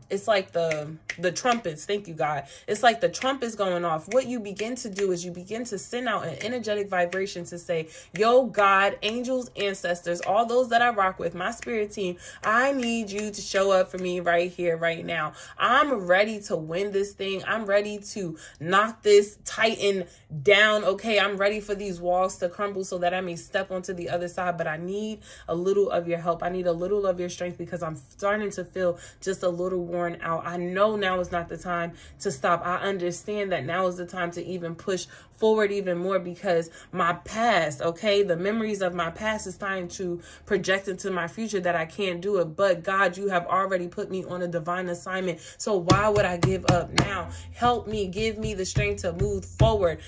it's like the trumpets. Thank you, God. It's like the trumpets going off. What you begin to do is you begin to send out an energetic vibration to say, yo, God, angels, ancestors, all those that I rock with, my spirit team, I need you to show up for me right here, right now. I'm ready to win this thing. I'm ready to knock this titan down. Okay, I'm ready for these walls to crumble so that I may step onto the other side, but I need a little of your help. I need a little of your strength because I'm starting to feel just a little worn out. I know now is not the time to stop. I understand that now is the time to even push forward even more because my past, okay, the memories of my past is time to project into my future that I can't do it. But God, you have already put me on a divine assignment. So why would I give up now? Help me, give me the strength to move forward.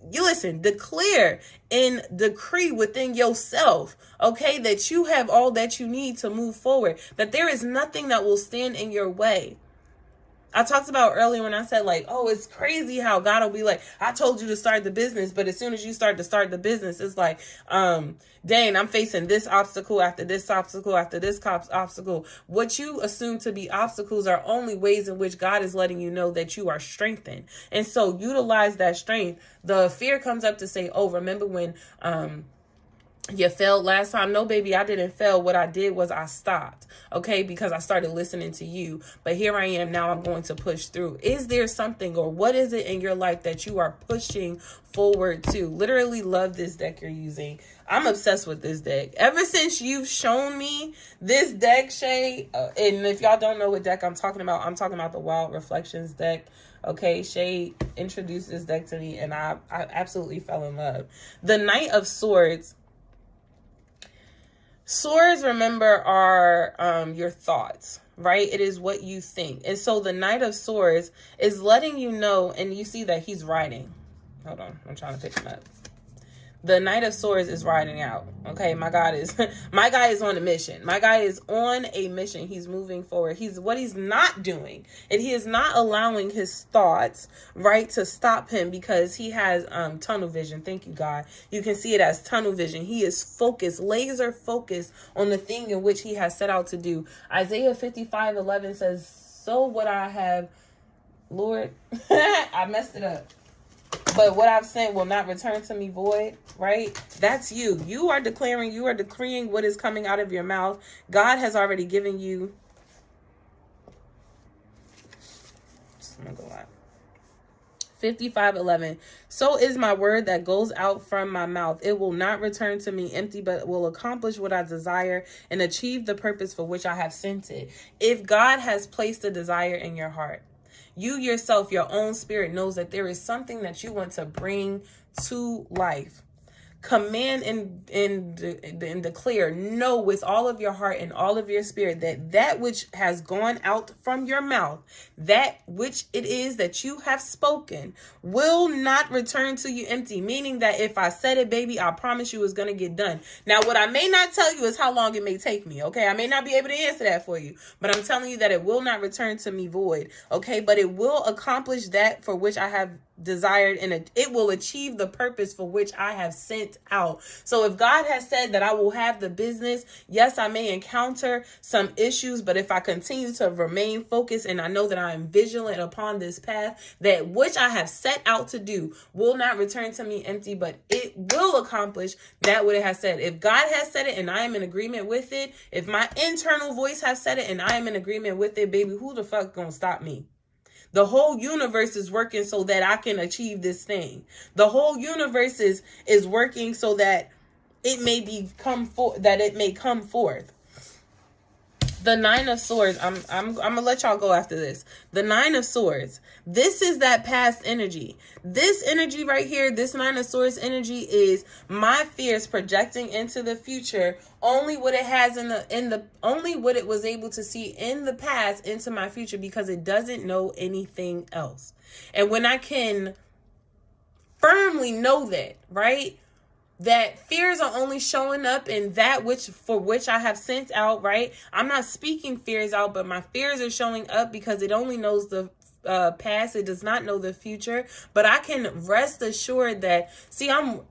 You listen, declare and decree within yourself, okay, that you have all that you need to move forward, that there is nothing that will stand in your way. I talked about earlier when I said like, oh, it's crazy how God will be like, I told you to start the business. But as soon as you start the business, it's like, dang, I'm facing this obstacle after this obstacle after this obstacle. What you assume to be obstacles are only ways in which God is letting you know that you are strengthened. And so utilize that strength. The fear comes up to say, oh, remember when, you failed last time? No, baby, I didn't fail. What I did was I stopped, okay, because I started listening to you. But here I am now. I'm going to push through. Is there something or what is it in your life that you are pushing forward to? Literally love this deck you're using. I'm obsessed with this deck. Ever since you've shown me this deck, Shay, and if y'all don't know what deck I'm talking about the Wild Reflections deck. Okay, Shay introduced this deck to me and I absolutely fell in love. The Knight of Swords. Swords, remember, are your thoughts, right? It is what you think. And so the Knight of Swords is letting you know, and you see that he's riding. Hold on, I'm trying to pick him up. The Knight of Swords is riding out. Okay, my guy is on a mission. My guy is on a mission. He's moving forward. He's not doing, and he is not allowing his thoughts, right, to stop him because he has tunnel vision. Thank you, God. You can see it as tunnel vision. He is focused, laser focused on the thing in which he has set out to do. Isaiah 55:11 says, "So what I have, Lord," I messed it up. "But what I've sent will not return to me void," right? That's you. You are declaring, you are decreeing what is coming out of your mouth. God has already given you. I'm going to go out. 55:11. "So is my word that goes out from my mouth. It will not return to me empty, but will accomplish what I desire and achieve the purpose for which I have sent it." If God has placed a desire in your heart, you yourself, your own spirit knows that there is something that you want to bring to life. command and declare, know with all of your heart and all of your spirit that which has gone out from your mouth, that which it is that you have spoken, will not return to you empty. Meaning that if I said it, baby, I promise you it's going to get done. Now, what I may not tell you is how long it may take me. Okay. I may not be able to answer that for you, but I'm telling you that it will not return to me void. Okay. But it will accomplish that for which I have desired, and it will achieve the purpose for which I have sent out. So if God has said that I will have the business, yes, I may encounter some issues, but if I continue to remain focused and I know that I am vigilant upon this path, that which I have set out to do will not return to me empty, but it will accomplish that what it has said. If God has said it and I am in agreement with it, if my internal voice has said it and I am in agreement with it, baby, who the fuck gonna stop me? The whole universe is working so that I can achieve this thing. The whole universe is working so that it may come forth. The Nine of Swords. I'm gonna let y'all go after this. The Nine of Swords. This is that past energy. This energy right here, this Nine of Swords energy, is my fears projecting into the future. Only what it has only what it was able to see in the past into my future, because it doesn't know anything else. And when I can firmly know that, right? That fears are only showing up in that for which I have sent out, right? I'm not speaking fears out, but my fears are showing up because it only knows the past. It does not know the future. But I can rest assured that, see, I'm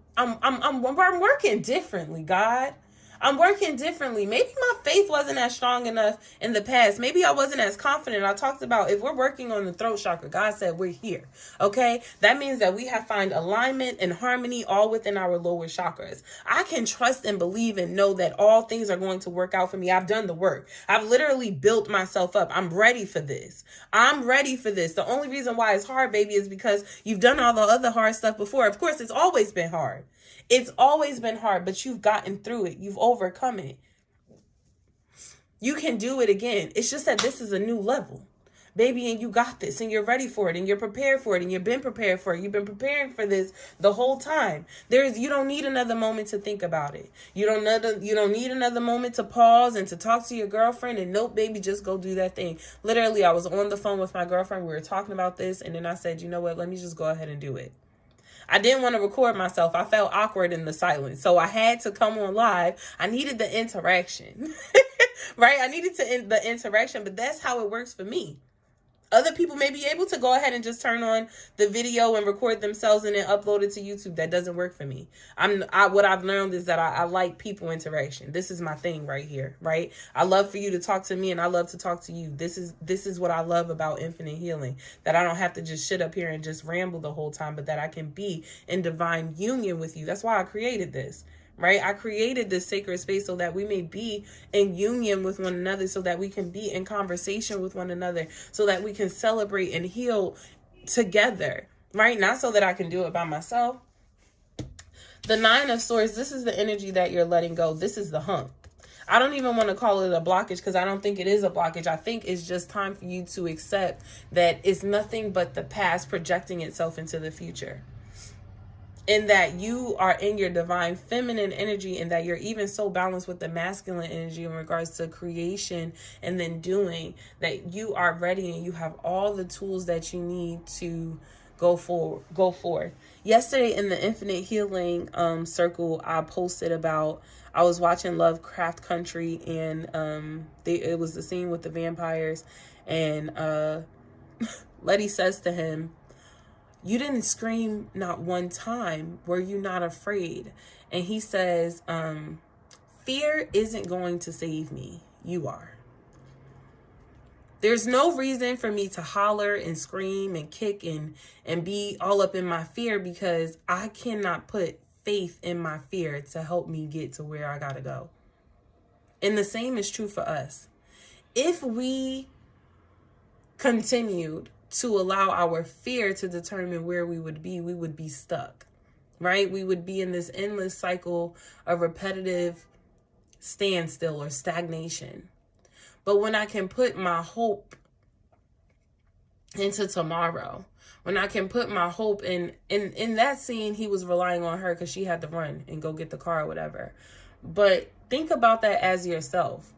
working differently, God. I'm working differently. Maybe my faith wasn't as strong enough in the past. Maybe I wasn't as confident. I talked about, if we're working on the throat chakra, God said we're here. Okay. That means that we have find alignment and harmony all within our lower chakras. I can trust and believe and know that all things are going to work out for me. I've done the work. I've literally built myself up. I'm ready for this. I'm ready for this. The only reason why it's hard, baby, is because you've done all the other hard stuff before. Of course, it's always been hard. It's always been hard, but you've gotten through it. You've overcome it. You can do it again. It's just that this is a new level, baby, and you got this, and you're ready for it, and you're prepared for it, and you've been prepared for it. You've been preparing for this the whole time. You don't need another moment to think about it. You don't need another moment to pause and to talk to your girlfriend and nope, baby, just go do that thing. Literally, I was on the phone with my girlfriend. We were talking about this, and then I said, you know what? Let me just go ahead and do it. I didn't want to record myself. I felt awkward in the silence. So I had to come on live. I needed the interaction, right? I needed the interaction, but that's how it works for me. Other people may be able to go ahead and just turn on the video and record themselves and then upload it to YouTube. That doesn't work for me. What I've learned is that I like people interaction. This is my thing right here, right? I love for you to talk to me and I love to talk to you. This is what I love about infinite healing, that I don't have to just sit up here and just ramble the whole time, but that I can be in divine union with you. That's why I created this. Right? I created this sacred space so that we may be in union with one another, so that we can be in conversation with one another, so that we can celebrate and heal together, right? Not so that I can do it by myself. The Nine of Swords, this is the energy that you're letting go. This is the hump. I don't even want to call it a blockage, because I don't think it is a blockage. I think it's just time for you to accept that it's nothing but the past projecting itself into the future. And that you are in your divine feminine energy, and that you're even so balanced with the masculine energy in regards to creation and then doing, that you are ready and you have all the tools that you need to go forth. Yesterday in the Infinite Healing circle, I posted about, I was watching Lovecraft Country, and it was the scene with the vampires, and Letty says to him, "You didn't scream not one time. Were you not afraid?" And he says, fear isn't going to save me. You are. There's no reason for me to holler and scream and kick and be all up in my fear, because I cannot put faith in my fear to help me get to where I gotta go. And the same is true for us. If we continued to allow our fear to determine where we would be stuck, right? We would be in this endless cycle of repetitive standstill or stagnation. But when I can put my hope into tomorrow. When I can put my hope in that scene, he was relying on her because she had to run and go get the car or whatever. But think about that as yourself.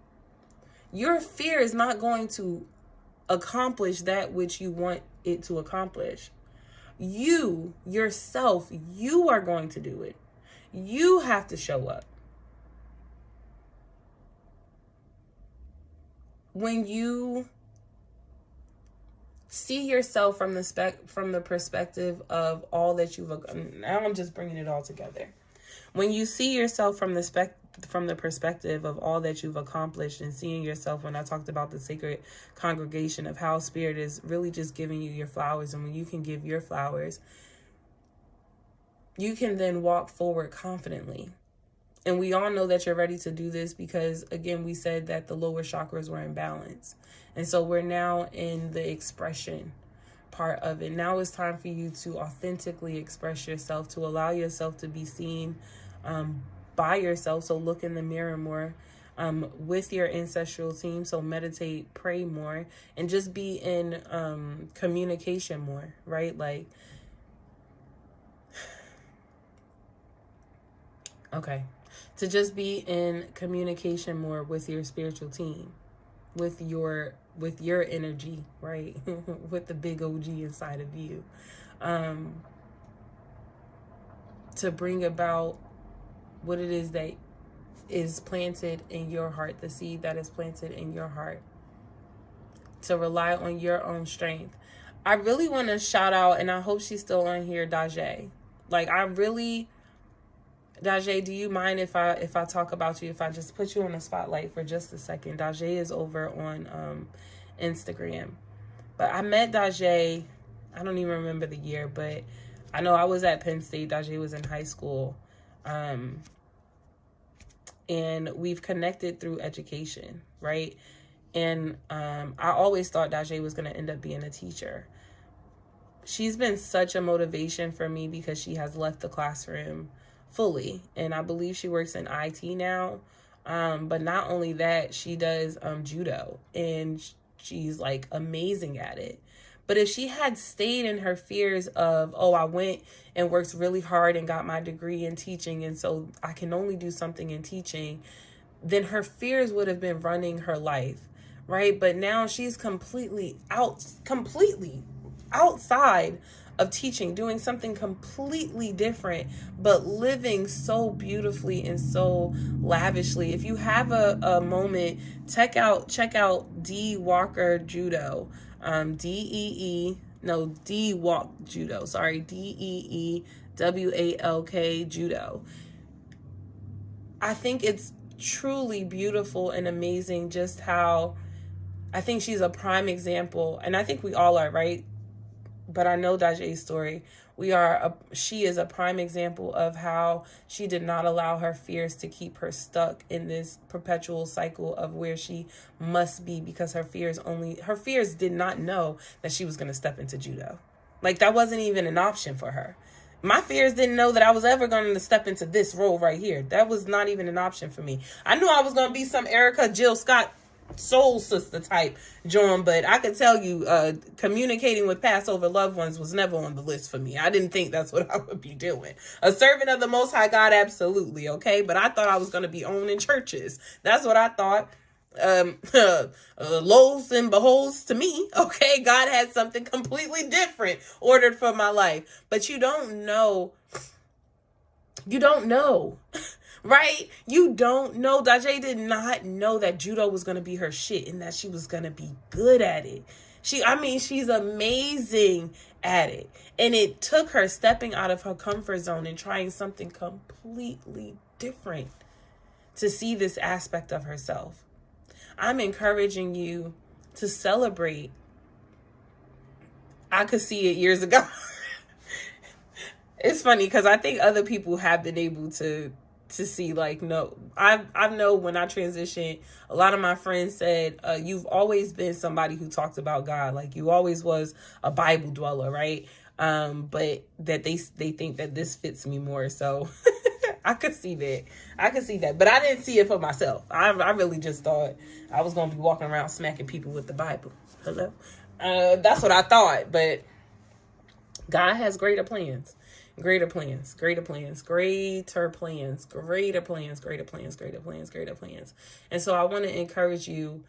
Your fear is not going to accomplish that which you want it to accomplish. You, yourself, you are going to do it. You have to show up. When you see yourself from the perspective of all that now I'm just bringing it all together. When you see yourself from the perspective of all that you've accomplished, and seeing yourself, when I talked about the sacred congregation of how Spirit is really just giving you your flowers, and when you can give your flowers, you can then walk forward confidently. And we all know that you're ready to do this because, again, we said that the lower chakras were in balance. And so we're now in the expression part of it. Now it's time for you to authentically express yourself, to allow yourself to be seen by yourself. So look in the mirror more with your ancestral team. So meditate, pray more, and just be in communication more, right? Like, okay. To just be in communication more with your spiritual team, with your energy, right? With the big OG inside of you. To bring about what it is that is planted in your heart, the seed that is planted in your heart. To rely on your own strength. I really want to shout out, and I hope she's still on here, Dajay. Like, Dajay, do you mind if I talk about you, if I just put you on the spotlight for just a second? Dajay is over on Instagram. But I met Dajay, I don't even remember the year, but I know I was at Penn State. Dajay was in high school. And we've connected through education, right? And I always thought Dajay was going to end up being a teacher. She's been such a motivation for me because she has left the classroom fully, and I believe she works in IT now. But not only that, she does judo, and she's like amazing at it. But if she had stayed in her fears of, oh, I went and worked really hard and got my degree in teaching, and so I can only do something in teaching, then her fears would have been running her life, right? But now she's completely outside of teaching, doing something completely different, but living so beautifully and so lavishly. If you have a moment, check out D Walker Judo, D Walk Judo, sorry, DEEWALK Judo. I think it's truly beautiful and amazing just how, I think she's a prime example, and I think we all are, right? But I know Dajay's story. She is a prime example of how she did not allow her fears to keep her stuck in this perpetual cycle of where she must be, because her fears did not know that she was going to step into judo. Like, that wasn't even an option for her. My fears didn't know that I was ever going to step into this role right here. That was not even an option for me. I knew I was going to be some Erica Jill Scott soul sister type John, but I could tell you communicating with Passover loved ones was never on the list for me. I didn't think that's what I would be doing. A servant of the Most High God, absolutely, okay? But I thought I was going to be owning churches. That's what I thought. Loaves and beholds to me, okay? God had something completely different ordered for my life. But you don't know. Right? You don't know. Dajay did not know that judo was going to be her shit and that she was going to be good at it. She's amazing at it. And it took her stepping out of her comfort zone and trying something completely different to see this aspect of herself. I'm encouraging you to celebrate. I could see it years ago. It's funny because I think other people have been able to see, like, no, I know when I transitioned, a lot of my friends said, you've always been somebody who talked about God. Like, you always was a Bible dweller, right? But that they think that this fits me more. So I could see that. But I didn't see it for myself. I really just thought I was going to be walking around smacking people with the Bible. Hello? That's what I thought, but God has greater plans. Greater plans, greater plans, greater plans, greater plans, greater plans, greater plans, greater plans. And so I want to encourage you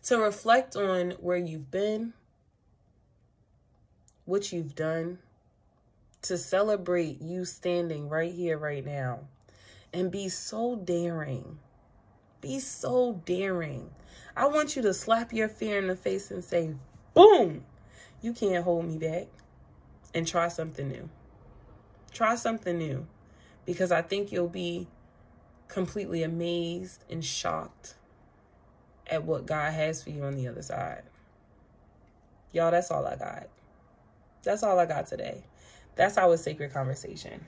to reflect on where you've been, what you've done, to celebrate you standing right here, right now, and be so daring. Be so daring. I want you to slap your fear in the face and say, boom, you can't hold me back. And try something new. Try something new. Because I think you'll be completely amazed and shocked at what God has for you on the other side. Y'all, that's all I got. That's all I got today. That's our sacred conversation.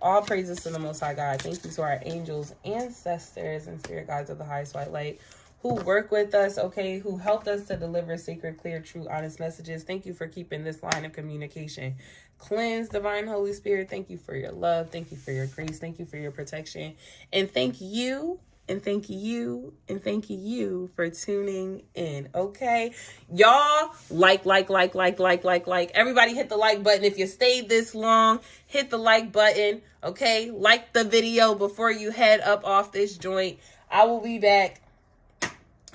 All praises to the Most High God. Thank you to our angels, ancestors, and spirit guides of the highest white light who work with us, okay, who helped us to deliver sacred, clear, true, honest messages. Thank you for keeping this line of communication cleansed, Divine Holy Spirit. Thank you for your love. Thank you for your grace. Thank you for your protection. And thank you, and thank you, and thank you for tuning in, okay? Y'all, like. Everybody hit the like button. If you stayed this long, hit the like button, okay? Like the video before you head up off this joint. I will be back.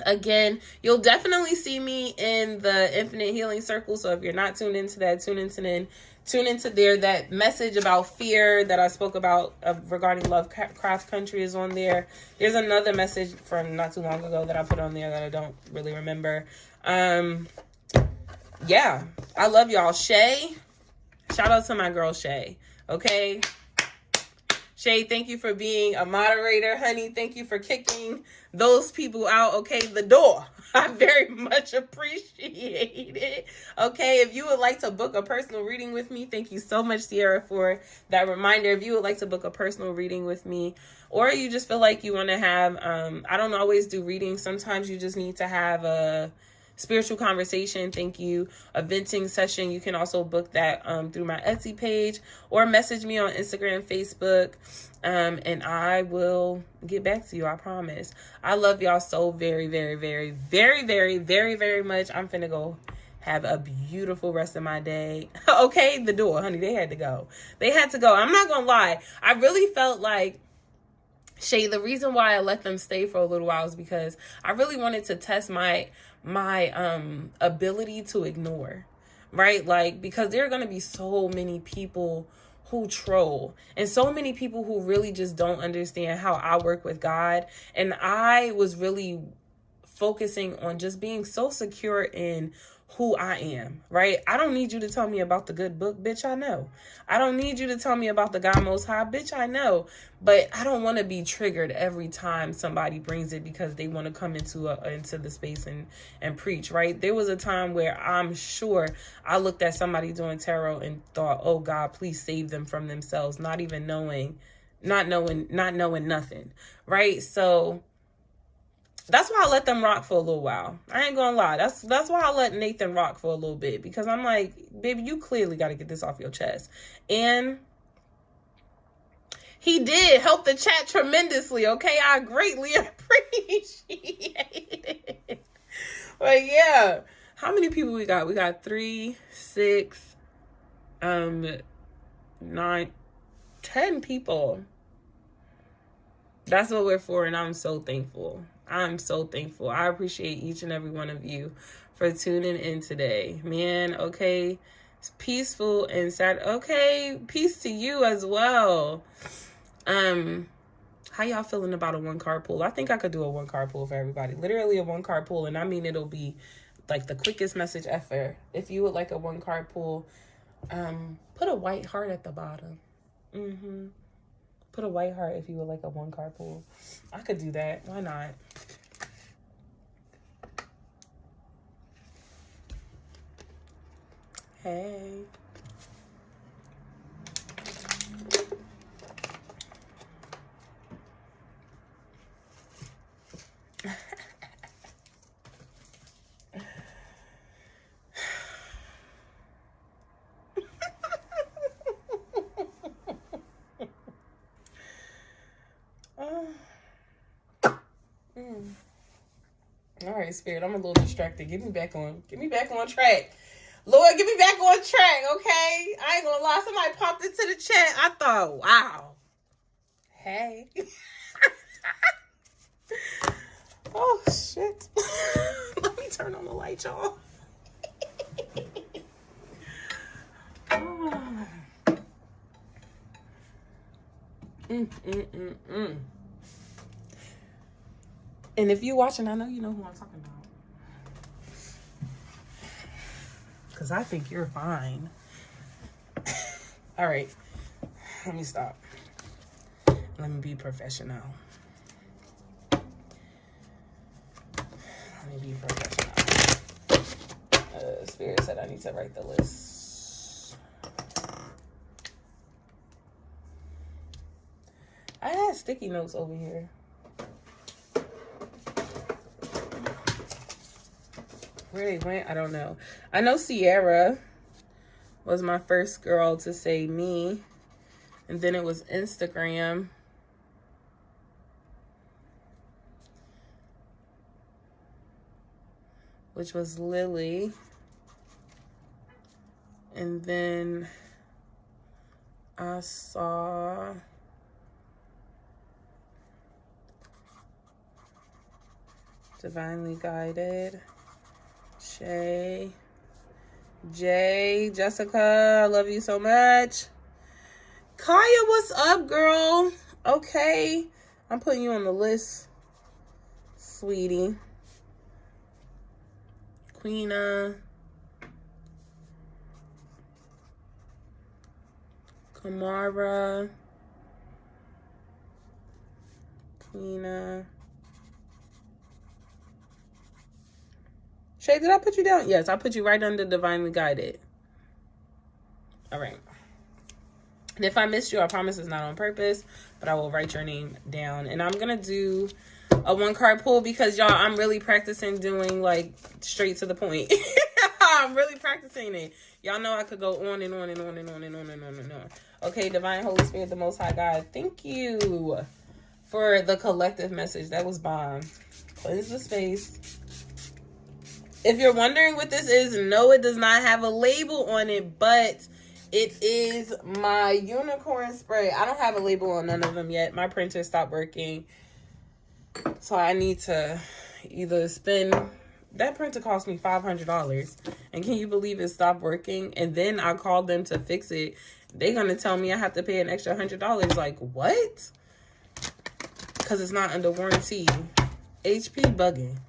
Again, you'll definitely see me in the Infinite Healing Circle. So if you're not tuned into that, tune into there. That message about fear that I spoke about regarding Lovecraft Country is on there. There's another message from not too long ago that I put on there that I don't really remember. Yeah, I love y'all. Shay, shout out to my girl Shay. Okay. Shay, thank you for being a moderator, honey. Thank you for kicking those people out, okay, the door. I very much appreciate it. Okay, if you would like to book a personal reading with me, thank you so much, Sierra, for that reminder. If you would like to book a personal reading with me, or you just feel like you want to have, I don't always do readings. Sometimes you just need to have a spiritual conversation, thank you, a venting session. You can also book that through my Etsy page or message me on Instagram, Facebook, and I will get back to you, I promise. I love y'all so very, very, very, very, very, very, very much. I'm finna go have a beautiful rest of my day. Okay, the door, honey, they had to go. They had to go. I'm not gonna lie. I really felt like, Shay, the reason why I let them stay for a little while is because I really wanted to test my ability to ignore, right? Like, because there are going to be so many people who troll and so many people who really just don't understand how I work with God. And I was really focusing on just being so secure in who I am, right? I don't need you to tell me about the good book, bitch, I know. I don't need you to tell me about the God Most High, bitch, I know. But I don't want to be triggered every time somebody brings it because they want to come into the space and preach, right? There was a time where I'm sure I looked at somebody doing tarot and thought, oh God, please save them from themselves, not knowing nothing, right? So that's why I let them rock for a little while. I ain't gonna lie. That's why I let Nathan rock for a little bit, because I'm like, baby, you clearly got to get this off your chest. And he did help the chat tremendously, okay? I greatly appreciate it. But yeah, how many people we got? We got 3, 6, 9, 10 people. That's what we're for, and I'm so thankful. I'm so thankful. I appreciate each and every one of you for tuning in today. Man, okay. It's peaceful and sad. Okay, peace to you as well. How y'all feeling about a 1-card pull? I think I could do a 1-card pull for everybody. Literally a 1-card pull, and I mean it'll be like the quickest message ever. If you would like a 1-card pull, put a white heart at the bottom. Put a white heart if you would like a 1-card pull. I could do that. Why not? Hey. All right, Spirit, I'm a little distracted. Get me back on track. Lord, get me back on track, okay? I ain't gonna lie. Somebody popped into the chat. I thought, wow. Hey. Oh, shit. Let me turn on the light, y'all. Oh. And if you're watching, I know you know who I'm talking about. Because I think you're fine. All right. Let me stop. Let me be professional. Spirit said I need to write the list. I had sticky notes over here. Where they went, I don't know. I know Sierra was my first girl to say me. And then it was Instagram. Which was Lily. And then I saw Divinely Guided, Shay, Jay, Jessica, I love you so much. Kaya, what's up, girl? Okay, I'm putting you on the list, sweetie. Queena, Kamara, Queena. Shay, did I put you down? Yes, I put you right under Divinely Guided. All right. And if I missed you, I promise it's not on purpose, but I will write your name down. And I'm going to do a 1-card pull because, y'all, I'm really practicing doing, like, straight to the point. I'm really practicing it. Y'all know I could go on and on and on and on and on and on and on. Okay, Divine Holy Spirit, the Most High God, thank you for the collective message. That was bomb. Cleanse the space. If you're wondering what this is, no, it does not have a label on it, but it is my unicorn spray. I don't have a label on none of them yet. My printer stopped working. So I need to either spend... That printer cost me $500. And can you believe it stopped working? And then I called them to fix it. They're going to tell me I have to pay an extra $100. Like, what? Because it's not under warranty. HP bugging.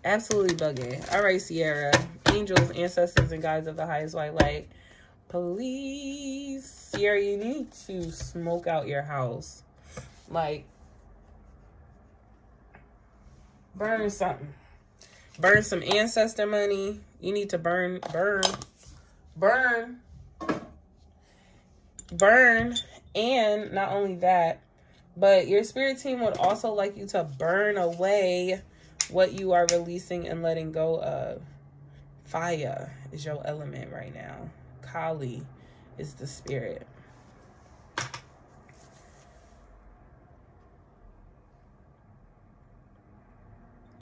Absolutely bugging. All right, Sierra. Angels, ancestors, and guides of the highest white light. Please. Sierra, you need to smoke out your house. Like, burn something. Burn some ancestor money. You need to burn. And not only that, but your spirit team would also like you to burn away what you are releasing and letting go of. Fire is your element right now. Kali is the spirit.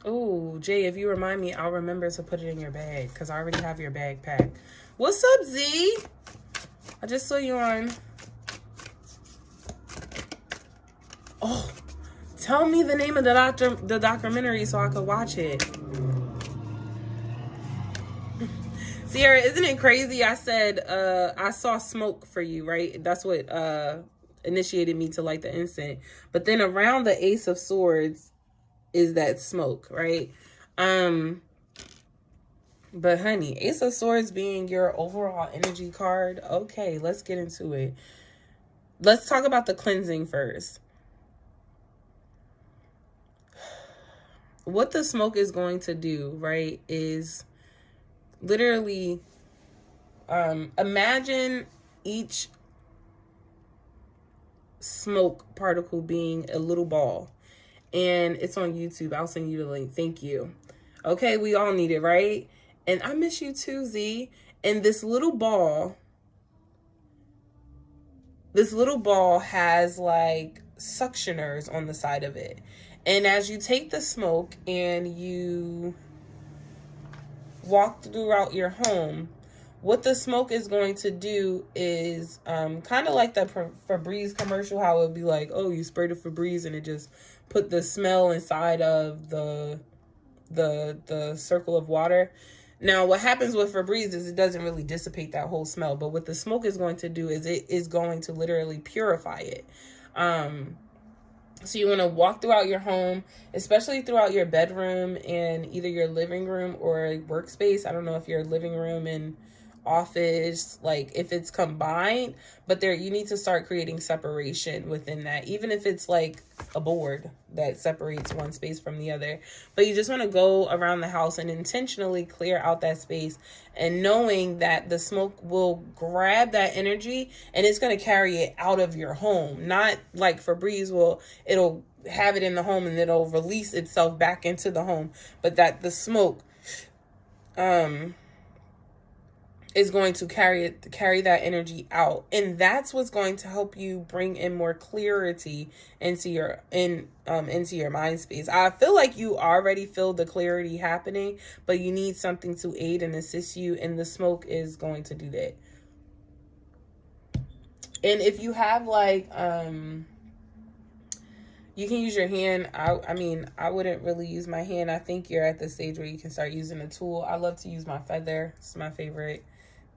Ooh, Jay, if you remind me, I'll remember to put it in your bag because I already have your bag packed. What's up, Z? I just saw you on. Oh, tell me the name of the documentary so I could watch it. Sierra, isn't it crazy? I said I saw smoke for you, right? That's what initiated me to light the incense. But then around the Ace of Swords is that smoke, right? But honey, Ace of Swords being your overall energy card. Okay, let's get into it. Let's talk about the cleansing first. What the smoke is going to do, right, is literally imagine each smoke particle being a little ball. And it's on YouTube. I'll send you the link. Thank you. Okay, we all need it, right? And I miss you too, Z. And this little ball has like suctioners on the side of it. And as you take the smoke and you walk throughout your home, what the smoke is going to do is kind of like the Febreze commercial, how it would be like, oh, you sprayed a Febreze and it just put the smell inside of the circle of water. Now, what happens with Febreze is it doesn't really dissipate that whole smell, but what the smoke is going to do is it is going to literally purify it. So you want to walk throughout your home, especially throughout your bedroom and either your living room or workspace. I don't know if your living room and office, like if it's combined, but there you need to start creating separation within that, even if it's like a board that separates one space from the other. But you just want to go around the house and intentionally clear out that space, and knowing that the smoke will grab that energy and it's going to carry it out of your home. Not like Febreze it'll have it in the home and it'll release itself back into the home, but that the smoke is going to carry that energy out. And that's what's going to help you bring in more clarity into your mind space. I feel like you already feel the clarity happening, but you need something to aid and assist you, and the smoke is going to do that. And if you have like you can use your hand. I wouldn't really use my hand. I think you're at the stage where you can start using a tool. I love to use my feather. It's my favorite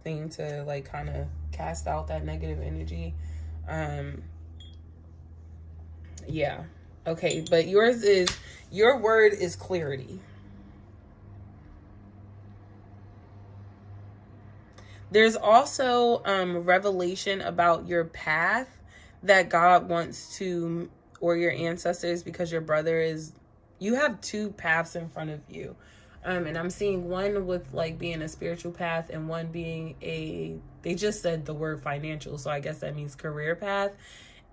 thing to like kind of cast out that negative energy. Yeah. Okay, but your word is clarity. There's also revelation about your path that God wants to, or your ancestors, because your brother you have two paths in front of you. And I'm seeing one with like being a spiritual path and one being they just said the word financial, so I guess that means career path.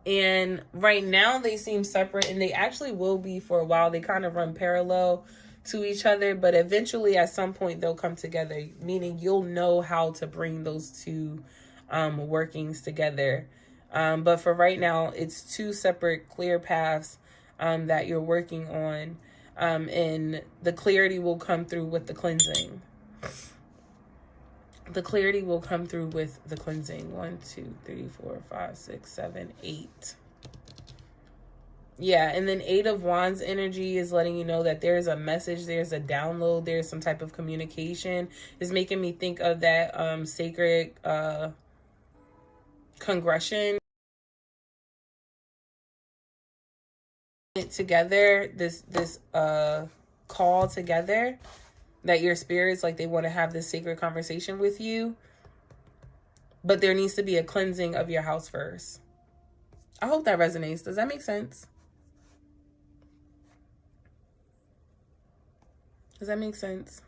And right now they seem separate, and they actually will be for a while. They kind of run parallel to each other, but eventually at some point they'll come together, meaning you'll know how to bring those two workings together. But for right now, it's two separate clear paths that you're working on. And the clarity will come through with the cleansing. The clarity will come through with the cleansing. 1, 2, 3, 4, 5, 6, 7, 8. Yeah, and then 8 of Wands energy is letting you know that there's a message, there's a download, there's some type of communication. It's making me think of that sacred congregation together, this call together, that your spirits, like, they want to have this sacred conversation with you, but there needs to be a cleansing of your house first. I hope that resonates. Does that make sense? Does that make sense?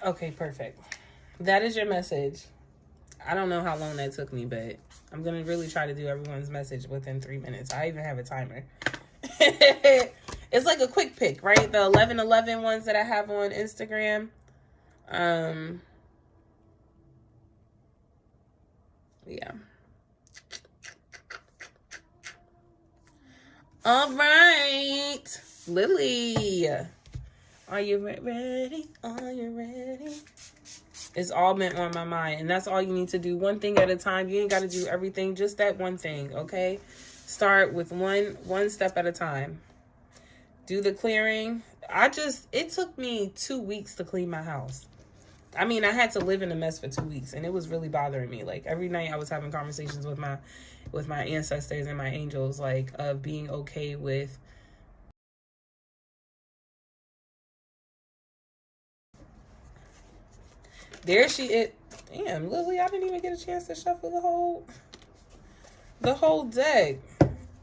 Okay, perfect. That is your message. I don't know how long that took me, but I'm going to really try to do everyone's message within 3 minutes. I even have a timer. It's like a quick pick, right? The 1111 ones that I have on Instagram. Yeah. All right. Lily. Are you ready? Are you ready? It's all meant on my mind. And that's all you need to do. One thing at a time. You ain't got to do everything. Just that one thing, okay? Start with one step at a time. Do the clearing. It took me 2 weeks to clean my house. I mean, I had to live in a mess for 2 weeks, and it was really bothering me. Like, every night I was having conversations with my ancestors and my angels, like, of being okay with there she is. Damn, Lily, I didn't even get a chance to shuffle the whole deck.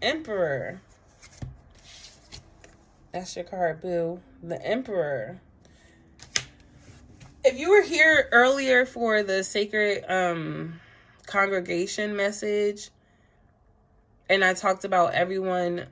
Emperor. That's your card, boo. The Emperor. If you were here earlier for the sacred congregation message, and I talked about everyone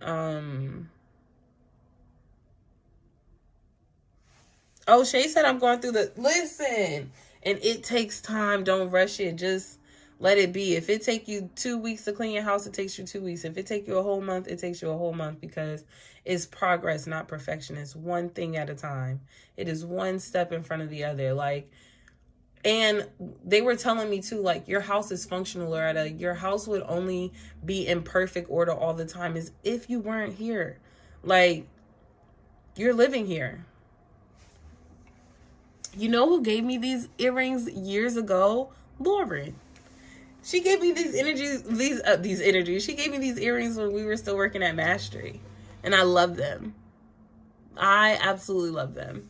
Oh, Shay said I'm going through the... Listen, and it takes time. Don't rush it. Just let it be. If it take you 2 weeks to clean your house, it takes you 2 weeks. If it take you a whole month, it takes you a whole month, because it's progress, not perfection. It's one thing at a time. It is one step in front of the other. Like, and they were telling me too, like, your house is functional, Loretta. Your house would only be in perfect order all the time as if you weren't here. Like, you're living here. You know who gave me these earrings years ago? Lauren. She gave me these energies. She gave me these earrings when we were still working at Mastery. And I love them. I absolutely love them.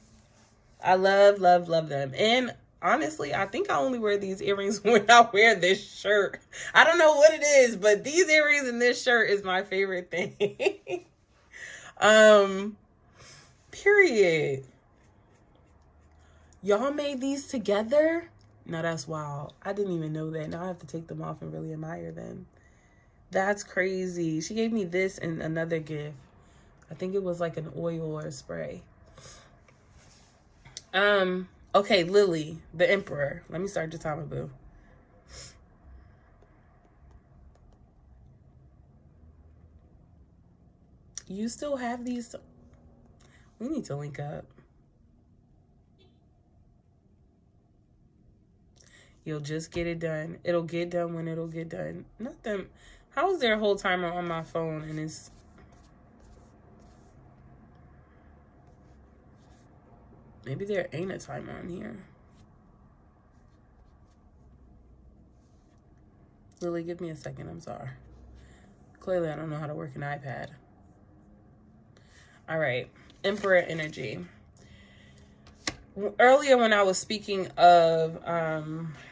I love them. And honestly, I think I only wear these earrings when I wear this shirt. I don't know what it is, but these earrings and this shirt is my favorite thing. Period. Y'all made these together? No, that's wild. I didn't even know that. Now I have to take them off and really admire them. That's crazy. She gave me this and another gift. I think it was like an oil or a spray. Okay, Lily, the Emperor. Let me start the timer, boo. You still have these? We need to link up. You'll just get it done. It'll get done when it'll get done. Nothing. How is there a whole timer on my phone and it's... Maybe there ain't a timer on here. Lily, give me a second. I'm sorry. Clearly, I don't know how to work an iPad. All right. Emperor energy. Earlier when I was speaking of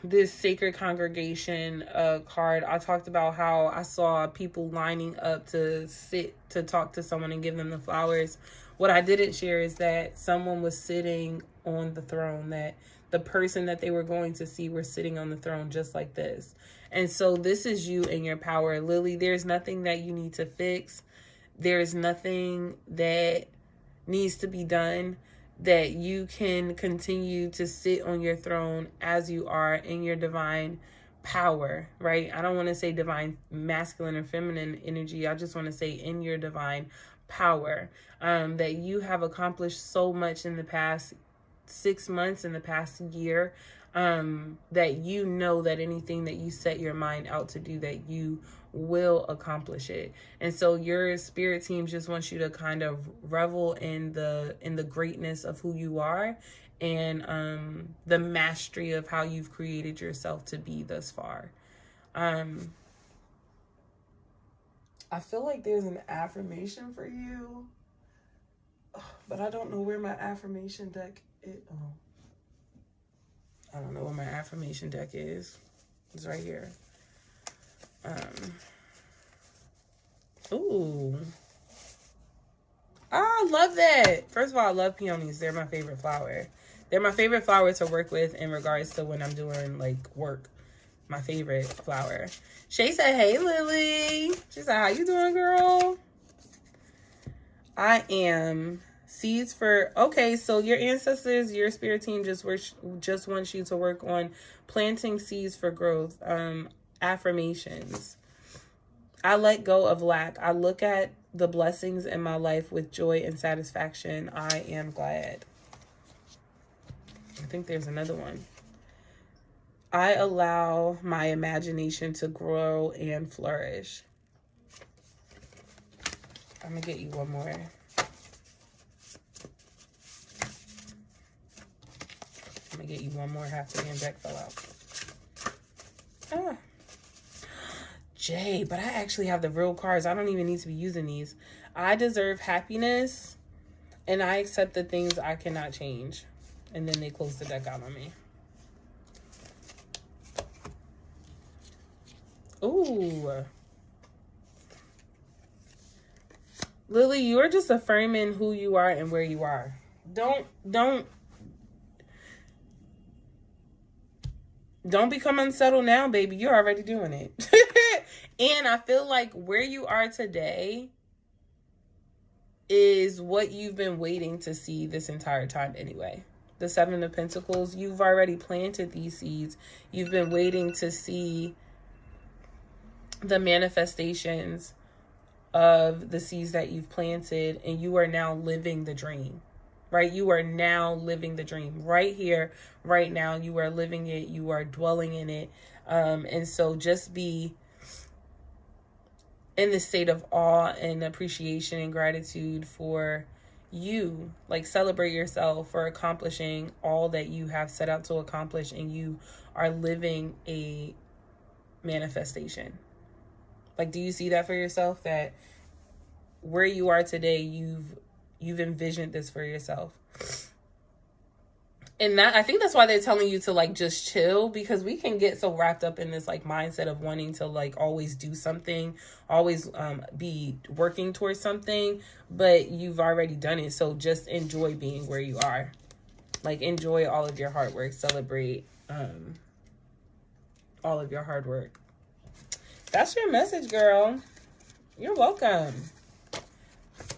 this sacred congregation card, I talked about how I saw people lining up to sit to talk to someone and give them the flowers. What I didn't share is that someone was sitting on the throne, that the person that they were going to see were sitting on the throne just like this. And so this is you and your power. Lily, there's nothing that you need to fix. There's nothing that needs to be done, that you can continue to sit on your throne as you are in your divine power, right? I don't want to say divine masculine or feminine energy. I just want to say in your divine power, that you have accomplished so much in the past 6 months, in the past year, that you know that anything that you set your mind out to do, that you will accomplish it. And so your spirit team just wants you to kind of revel in the greatness of who you are, and the mastery of how you've created yourself to be thus far. I feel like there's an affirmation for you, but I don't know where my affirmation deck is. I don't know where my affirmation deck is. It's right here. Ooh. I love that. First of all, I love peonies. They're my favorite flower. They're my favorite flower to work with in regards to when I'm doing like work. My favorite flower. Shay said, hey, Lily. She said, how you doing, girl? I am seeds for... Okay, so your ancestors, your spirit team just wants you to work on planting seeds for growth. Affirmations. I let go of lack. I look at the blessings in my life with joy and satisfaction. I am glad. I think there's another one. I allow my imagination to grow and flourish. I'm going to get you one more. I'm going to get you one more. Half the damn deck fell out. Jay, but I actually have the real cards. I don't even need to be using these. I deserve happiness, and I accept the things I cannot change. And then they close the deck out on me. Ooh. Lily, you're just affirming who you are and where you are. Don't become unsettled now, baby. You're already doing it. And I feel like where you are today is what you've been waiting to see this entire time anyway. the Seven of Pentacles, you've already planted these seeds. You've been waiting to see the manifestations of the seeds that you've planted, and you are now living the dream, right? You are now living the dream right here, right now. You are living it. You are dwelling in it. And so just be in the state of awe and appreciation and gratitude for you. Like, celebrate yourself for accomplishing all that you have set out to accomplish, and you are living a manifestation. Like, do you see that for yourself? That where you are today, you've envisioned this for yourself. And that, I think that's why they're telling you to like just chill, because we can get so wrapped up in this like mindset of wanting to like always do something, always be working towards something, but you've already done it. So just enjoy being where you are. Like, enjoy all of your hard work. Celebrate all of your hard work. That's your message, girl. You're welcome.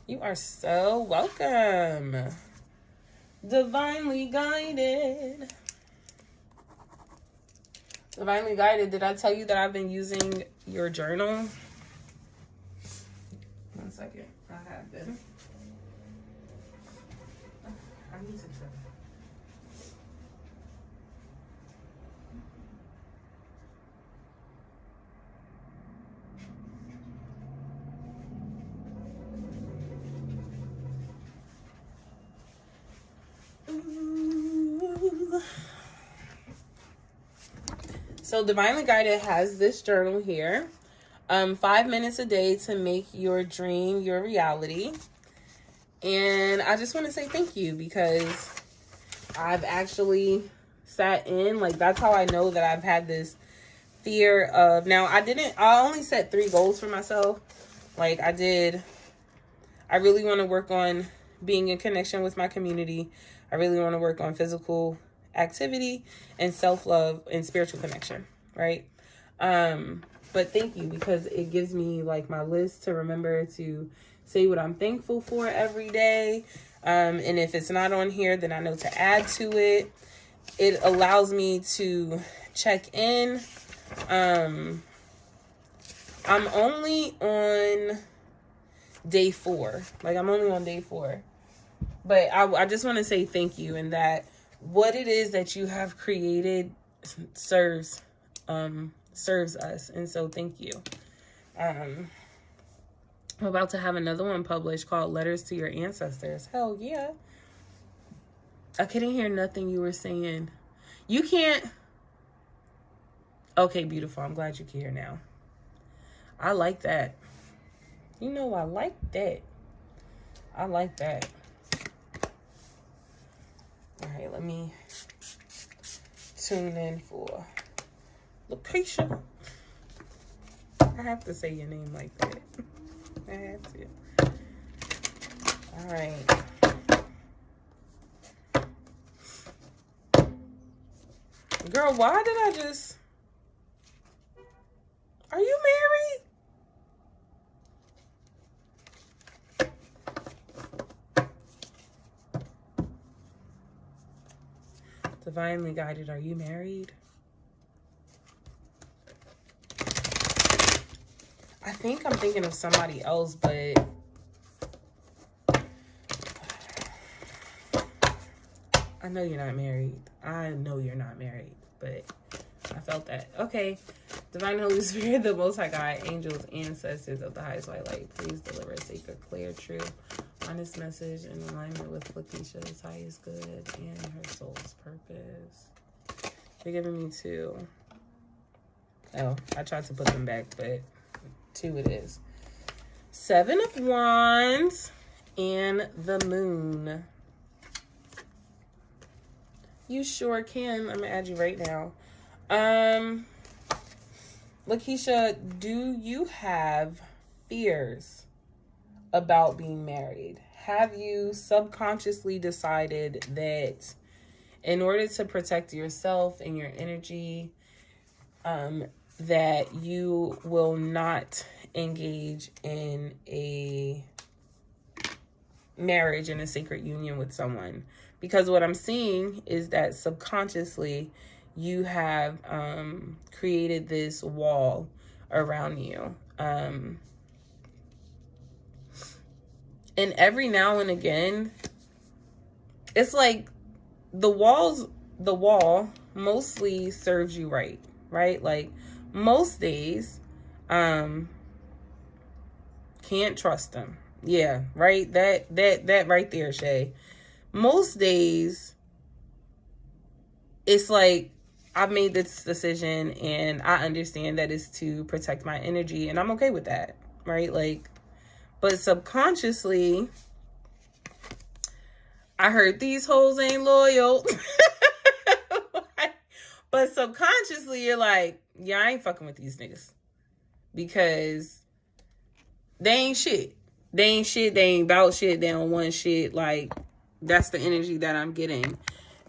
You are so welcome. Divinely guided. Divinely guided. Did I tell you that I've been using your journal? 1 second. I have been. I need to try. So Divinely Guided has this journal here. 5 minutes a day to make your dream your reality. And I just want to say thank you, because I've actually sat in, like, that's how I know that I've had this fear of, now I only set 3 goals for myself. Like, I really want to work on being in connection with my community. I really want to work on physical activity and self-love and spiritual connection, right? But thank you, because it gives me like my list to remember to say what I'm thankful for every day. And if it's not on here, then I know to add to it. It allows me to check in. I'm only on day 4. Like, I'm only on day 4. But I just want to say thank you, and that what it is that you have created serves us. And so thank you. I'm about to have another one published called Letters to Your Ancestors. Hell yeah. I couldn't hear nothing you were saying. You can't. Okay, beautiful. I'm glad you can hear now. I like that. You know, I like that. I like that. All right, let me tune in for Lucretia. I have to say your name like that. I have to. All right. Girl, why did I just... Are you married? Divinely Guided, are you married? I think I'm thinking of somebody else, but I know you're not married. I know you're not married, but I felt that. Okay. Divine Holy Spirit, the Most High God, angels, ancestors of the highest white light, please deliver a sacred, clear, true, honest message in alignment with Lakeisha's highest good and her soul's purpose. They're giving me 2. Oh, I tried to put them back, but 2 it is. 7 of Wands and the Moon. You sure can. I'm gonna add you right now. Lakeisha, do you have fears about being married? Have you subconsciously decided that in order to protect yourself and your energy, that you will not engage in a marriage and a sacred union with someone, because what I'm seeing is that subconsciously you have created this wall around you. And every now and again, it's like the wall mostly serves you right? Like most days, can't trust them. Yeah, right? That right there, Shay. Most days, it's like, I've made this decision and I understand that it's to protect my energy, and I'm okay with that, right? Like, but subconsciously, I heard these hoes ain't loyal. But subconsciously, you're like, yeah, I ain't fucking with these niggas. Because they ain't shit. They ain't shit. They ain't about shit. They don't want shit. Like, that's the energy that I'm getting.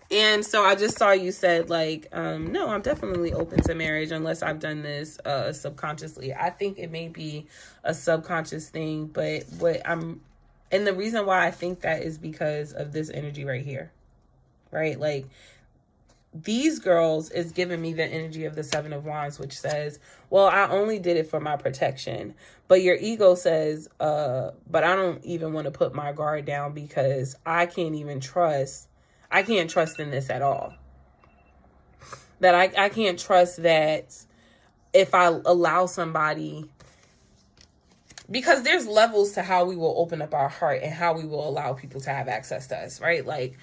And so I just saw you said, like, no, I'm definitely open to marriage unless I've done this subconsciously. I think it may be a subconscious thing, but and the reason why I think that is because of this energy right here, right? Like, these girls is giving me the energy of the Seven of Wands, which says, well, I only did it for my protection. But your ego says, but I don't even want to put my guard down because I can't trust in this at all. That I can't trust that if I allow somebody, because there's levels to how we will open up our heart and how we will allow people to have access to us, right? Like,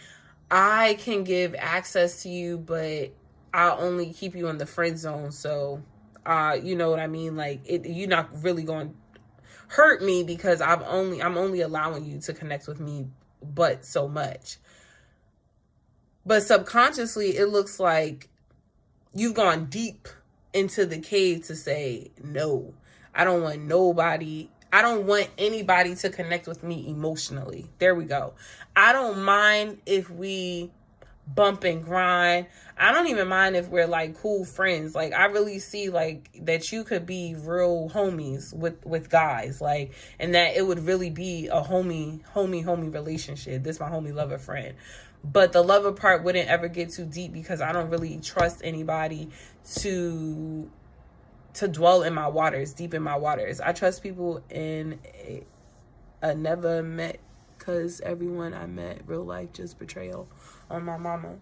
I can give access to you, but I'll only keep you in the friend zone. So, you know what I mean? Like, you're not really going to hurt me because I'm only allowing you to connect with me, but so much. But subconsciously, it looks like you've gone deep into the cave to say, no, I don't want nobody. I don't want anybody to connect with me emotionally. There we go. I don't mind if we bump and grind. I don't even mind if we're like cool friends. Like, I really see like that you could be real homies with guys, like, and that it would really be a homie relationship. This my homie lover friend. But the lover part wouldn't ever get too deep because I don't really trust anybody to dwell in my waters, deep in my waters. I trust people in a never met, because everyone I met real life just betrayal on my mama.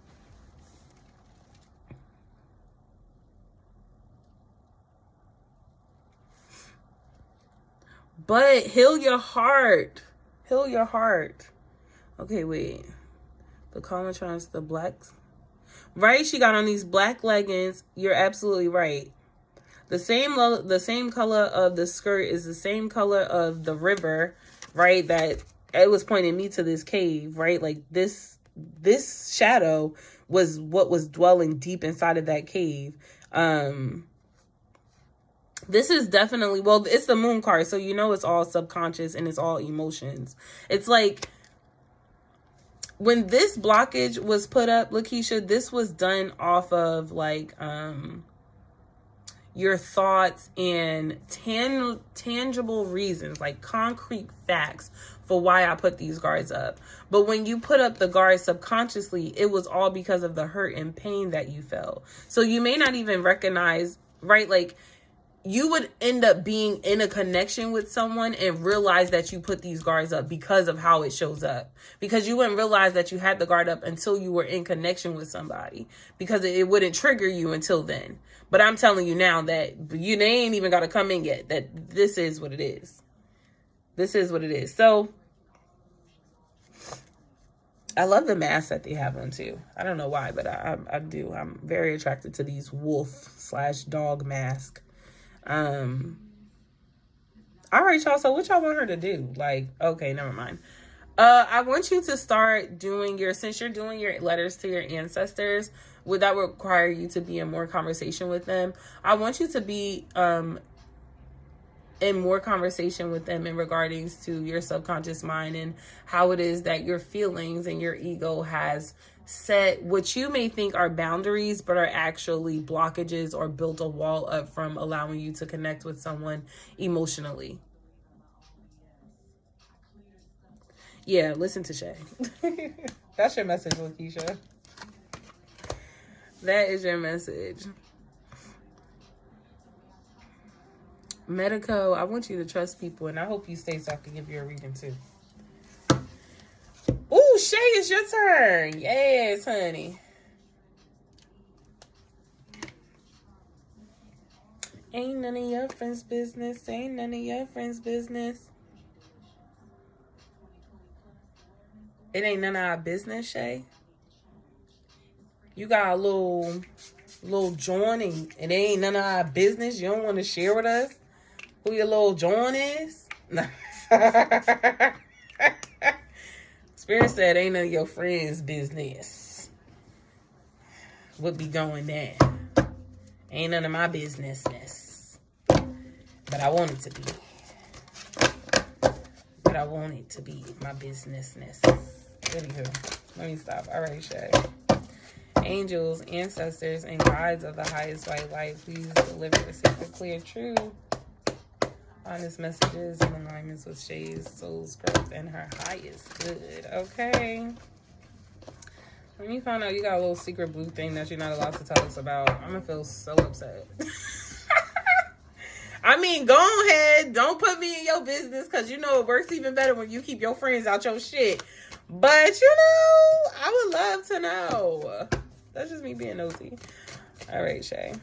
But heal your heart. Heal your heart. Okay, wait. The Colotrons, the blacks. Right? She got on these black leggings. You're absolutely right. The same color of the skirt is the same color of the river, right? That it was pointing me to this cave, right? Like this shadow was what was dwelling deep inside of that cave. This is definitely, well, it's the moon card, so you know it's all subconscious and it's all emotions. It's like when this blockage was put up, Lakeisha, this was done off of like your thoughts and tangible reasons, like concrete facts for why I put these guards up. But when you put up the guards subconsciously, it was all because of the hurt and pain that you felt. So you may not even recognize, right? Like, you would end up being in a connection with someone and realize that you put these guards up because of how it shows up. Because you wouldn't realize that you had the guard up until you were in connection with somebody, because it wouldn't trigger you until then. But I'm telling you now that they ain't even got to come in yet, that this is what it is. This is what it is. So I love the mask that they have on too. I don't know why, but I do. I'm very attracted to these wolf/dog mask. All right, y'all. So what y'all want her to do? Like, okay, never mind. I want you to start doing since you're doing your letters to your ancestors, would that require you to be in more conversation with them? I want you to be, in more conversation with them in regards to your subconscious mind and how it is that your feelings and your ego has set what you may think are boundaries, but are actually blockages or built a wall up from allowing you to connect with someone emotionally. Yeah, listen to Shay. That's your message, Lakeisha. That is your message. Medico, I want you to trust people, and I hope you stay so I can give you a reading too. Ooh, Shay, it's your turn. Yes, honey. Ain't none of your friends' business. Ain't none of your friends' business. It ain't none of our business, Shay. You got a little joining, and it ain't none of our business. You don't want to share with us who your little join is? Spirit said ain't none of your friends' business. What be going down? Ain't none of my businessness. But I want it to be. But I want it to be my businessness. Anywho, let me stop. All right, Shay. Angels, ancestors, and guides of the highest white light, please deliver the sacred, clear, true, honest messages in alignments with Shay's soul's growth and her highest good. Okay. Let me find out you got a little secret blue thing that you're not allowed to tell us about. I'm gonna feel so upset. I mean, go ahead. Don't put me in your business, because you know it works even better when you keep your friends out your shit. But, you know, I would love to know. That's just me being nosy. All right, Shay.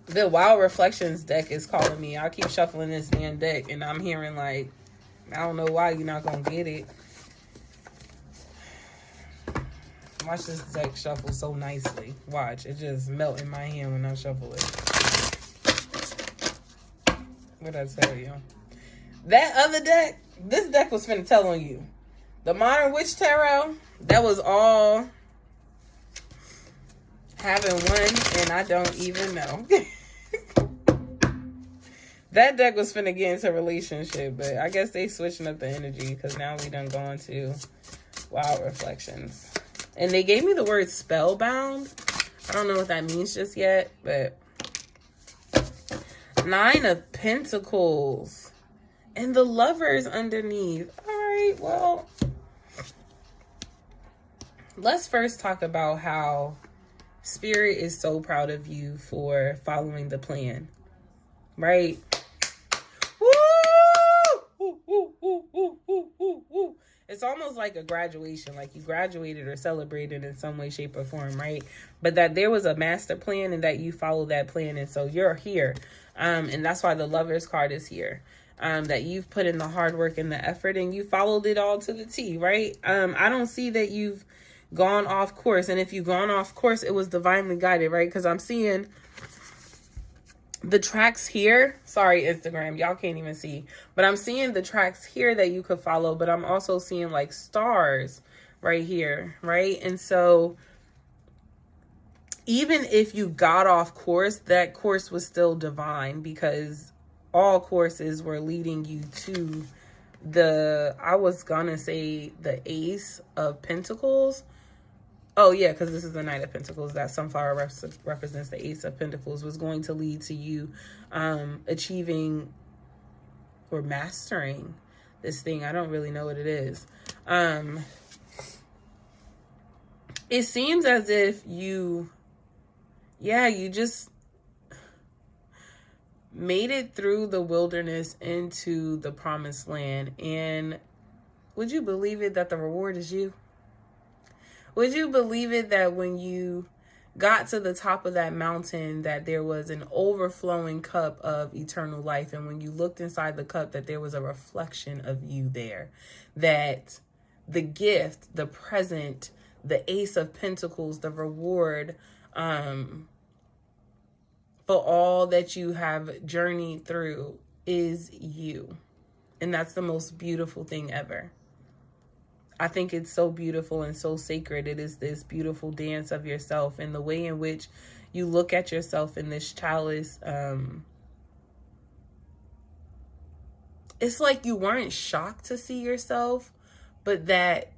The Wild Reflections deck is calling me. I'll keep shuffling this damn deck, and I'm hearing, like, I don't know why you're not going to get it. Watch this deck shuffle so nicely. Watch. It just melt in my hand when I shuffle it. What'd I tell you? That other deck, this deck was finna tell on you. The Modern Witch Tarot, that was all having one, and I don't even know. That deck was finna get into a relationship, but I guess they switching up the energy, because now we done gone to Wild Reflections. And they gave me the word spellbound. I don't know what that means just yet, but Nine of Pentacles. And the Lovers underneath. All right, well, let's first talk about how Spirit is so proud of you for following the plan, right? Woo! Woo, woo, woo, woo, woo, woo. It's almost like a graduation, like you graduated or celebrated in some way, shape, or form, right? But that there was a master plan and that you followed that plan, and so you're here. And that's why the Lovers card is here. That you've put in the hard work and the effort, and you followed it all to the T, right? I don't see that you've gone off course. And if you've gone off course, it was divinely guided, right? Because I'm seeing the tracks here. Sorry, Instagram, y'all can't even see. But I'm seeing the tracks here that you could follow. But I'm also seeing like stars right here, right? And so even if you got off course, that course was still divine, because all courses were leading you to the, I was gonna say the Ace of Pentacles. Oh yeah, because this is the Knight of Pentacles. That sunflower represents the Ace of Pentacles, was going to lead to you achieving or mastering this thing. I don't really know what it is. It seems as if you just made it through the wilderness into the promised land. And would you believe it that the reward is you? Would you believe it that when you got to the top of that mountain, that there was an overflowing cup of eternal life? And when you looked inside the cup, that there was a reflection of you there, that the gift, the present, the Ace of Pentacles, the reward, for all that you have journeyed through is you. And that's the most beautiful thing ever. I think it's so beautiful and so sacred. It is this beautiful dance of yourself, and the way in which you look at yourself in this chalice. It's like you weren't shocked to see yourself, but that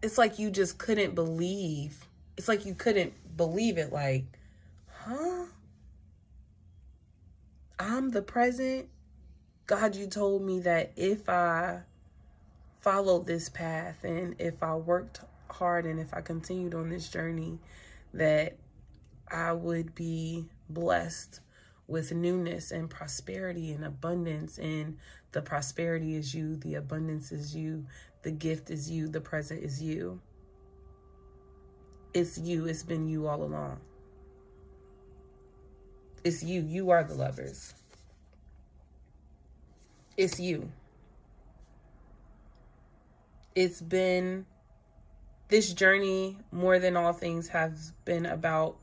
it's like you just couldn't believe. It's like you couldn't believe it. Like, huh? I'm the present. God, you told me that if I followed this path, and if I worked hard, and if I continued on this journey, that I would be blessed with newness and prosperity and abundance. And the prosperity is you, the abundance is you, the gift is you, the present is you. It's you. It's been you all along. It's you. You are the lovers. It's you. It's been, this journey, more than all things, has been about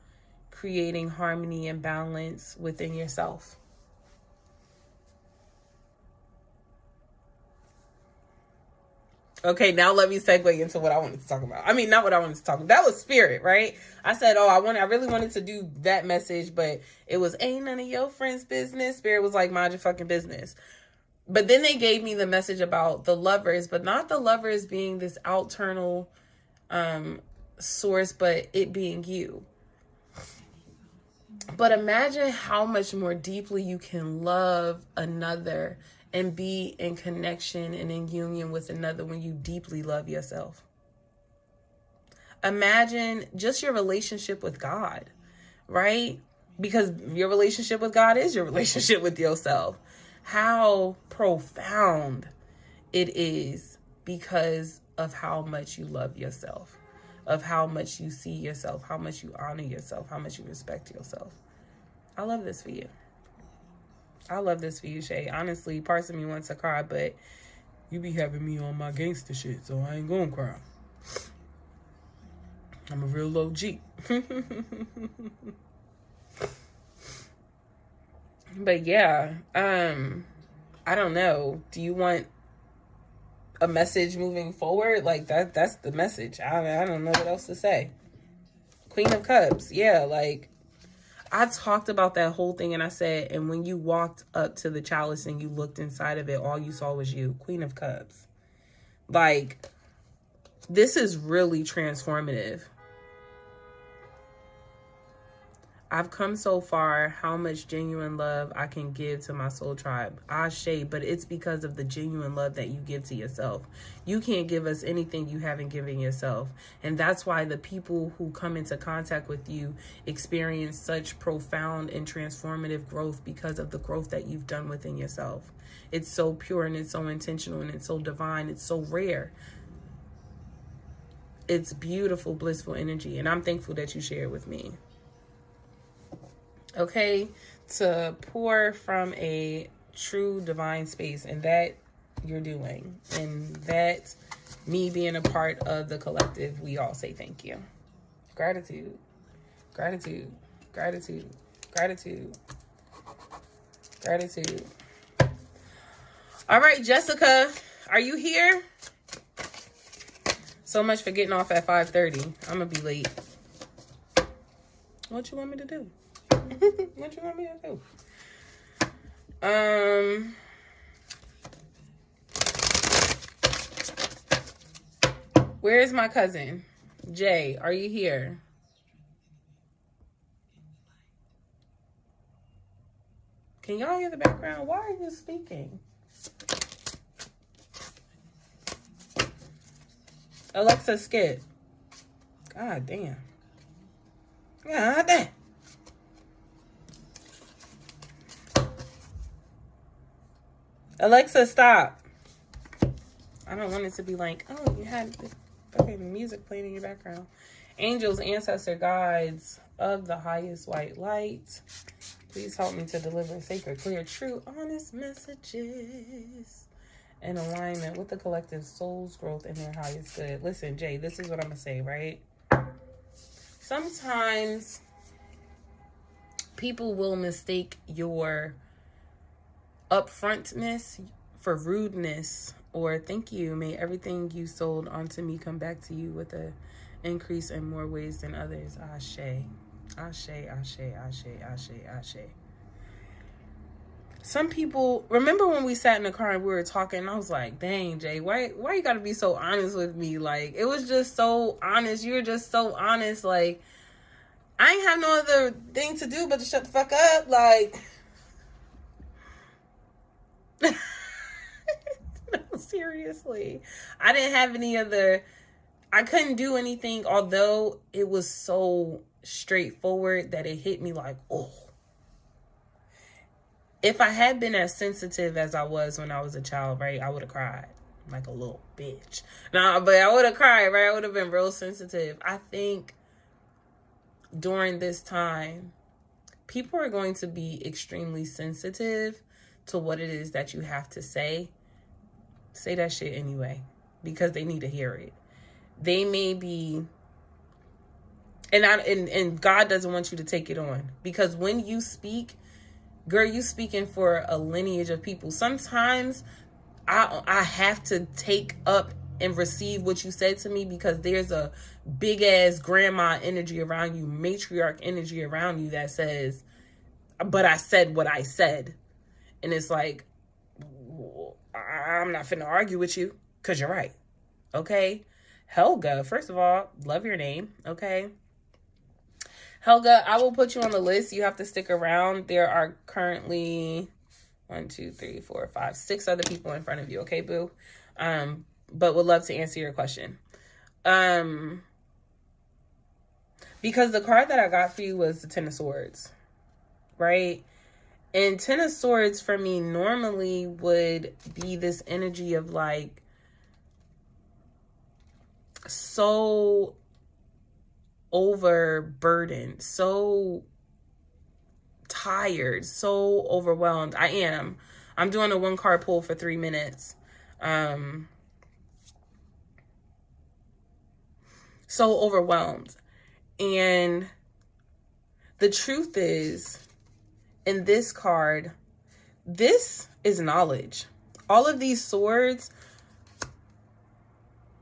creating harmony and balance within yourself. Okay, now let me segue into what I wanted to talk about. I mean, not what I wanted to talk about. That was spirit, right? I said, I really wanted to do that message, but it was, ain't none of your friends' business. Spirit was like, mind your fucking business. But then they gave me the message about the lovers, but not the lovers being this outernal source, but it being you. But imagine how much more deeply you can love another and be in connection and in union with another when you deeply love yourself. Imagine just your relationship with God, right? Because your relationship with God is your relationship with yourself. How profound it is because of how much you love yourself, of how much you see yourself, how much you honor yourself, how much you respect yourself. I love this for you. I love this for you, Shay. Honestly, parts of me wants to cry, but you be having me on my gangster shit, so I ain't gonna cry. I'm a real OG. But yeah, I don't know. Do you want a message moving forward? Like that's the message. I don't know what else to say. Queen of Cups. Yeah, like I talked about that whole thing, and I said, and when you walked up to the chalice and you looked inside of it, all you saw was you. Queen of Cups. Like, this is really transformative. I've come so far, how much genuine love I can give to my soul tribe. Ashe, but it's because of the genuine love that you give to yourself. You can't give us anything you haven't given yourself. And that's why the people who come into contact with you experience such profound and transformative growth, because of the growth that you've done within yourself. It's so pure and it's so intentional and it's so divine. It's so rare. It's beautiful, blissful energy. And I'm thankful that you share it with me. Okay, to pour from a true divine space, and that you're doing, and that me being a part of the collective, we all say thank you. Gratitude, gratitude, gratitude, gratitude, gratitude. All right, Jessica, are you here? So much for getting off at 5:30. I'm gonna be late. What you want me to do? What you want me to do? Where is my cousin? Jay, are you here? Can y'all hear the background? Why are you speaking? Alexa, skip. God damn. God damn. Alexa, stop. I don't want it to be like, oh, you had the fucking music playing in your background. Angels, ancestor, guides of the highest white light, please help me to deliver sacred, clear, true, honest messages in alignment with the collective soul's growth and their highest good. Listen, Jay, this is what I'm going to say, right? Sometimes people will mistake your upfrontness for rudeness, or thank you, may everything you sold onto me come back to you with a increase in more ways than others. Ashe, ashe, ashe, ashe, ashe, ashe. Some people, remember when we sat in the car and we were talking, and I was like, dang, Jay, why you gotta be so honest with me? Like, it was just so honest. You were just so honest. Like, I ain't have no other thing to do but to shut the fuck up. Like, I was Seriously. I didn't have any other, I couldn't do anything, although it was so straightforward that it hit me like, oh. If I had been as sensitive as I was when I was a child, right, I would have cried like a little bitch. No, but I would have cried, right? I would have been real sensitive. I think during this time, people are going to be extremely sensitive to what it is that you have to say. Say that shit anyway, because they need to hear it. They may be, and God doesn't want you to take it on, because when you speak, girl, you speaking for a lineage of people. Sometimes I have to take up and receive what you said to me, because there's a big ass grandma energy around you, matriarch energy around you that says, but I said what I said. And it's like, I'm not finna argue with you, because you're right. Okay? Helga, first of all, love your name. Okay? Helga, I will put you on the list. You have to stick around. There are currently 6 other people in front of you. Okay, boo? But would love to answer your question. Because the card that I got for you was the Ten of Swords, right? And Ten of Swords for me normally would be this energy of like, so overburdened, so tired, so overwhelmed. I'm doing a 1-card pull for 3 minutes. So overwhelmed. And the truth is, in this card, this is knowledge. All of these swords,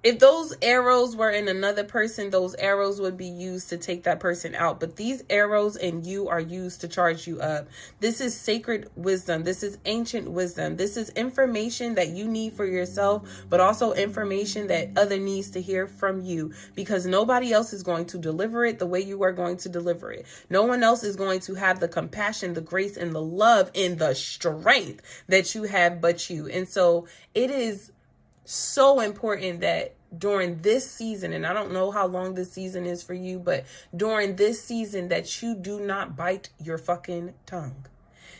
if those arrows were in another person, those arrows would be used to take that person out. But these arrows in you are used to charge you up. This is sacred wisdom. This is ancient wisdom. This is information that you need for yourself, but also information that other needs to hear from you, because nobody else is going to deliver it the way you are going to deliver it. No one else is going to have the compassion, the grace, and the love and the strength that you have but you. And so it is so important that during this season, and I don't know how long this season is for you, but during this season, that you do not bite your fucking tongue,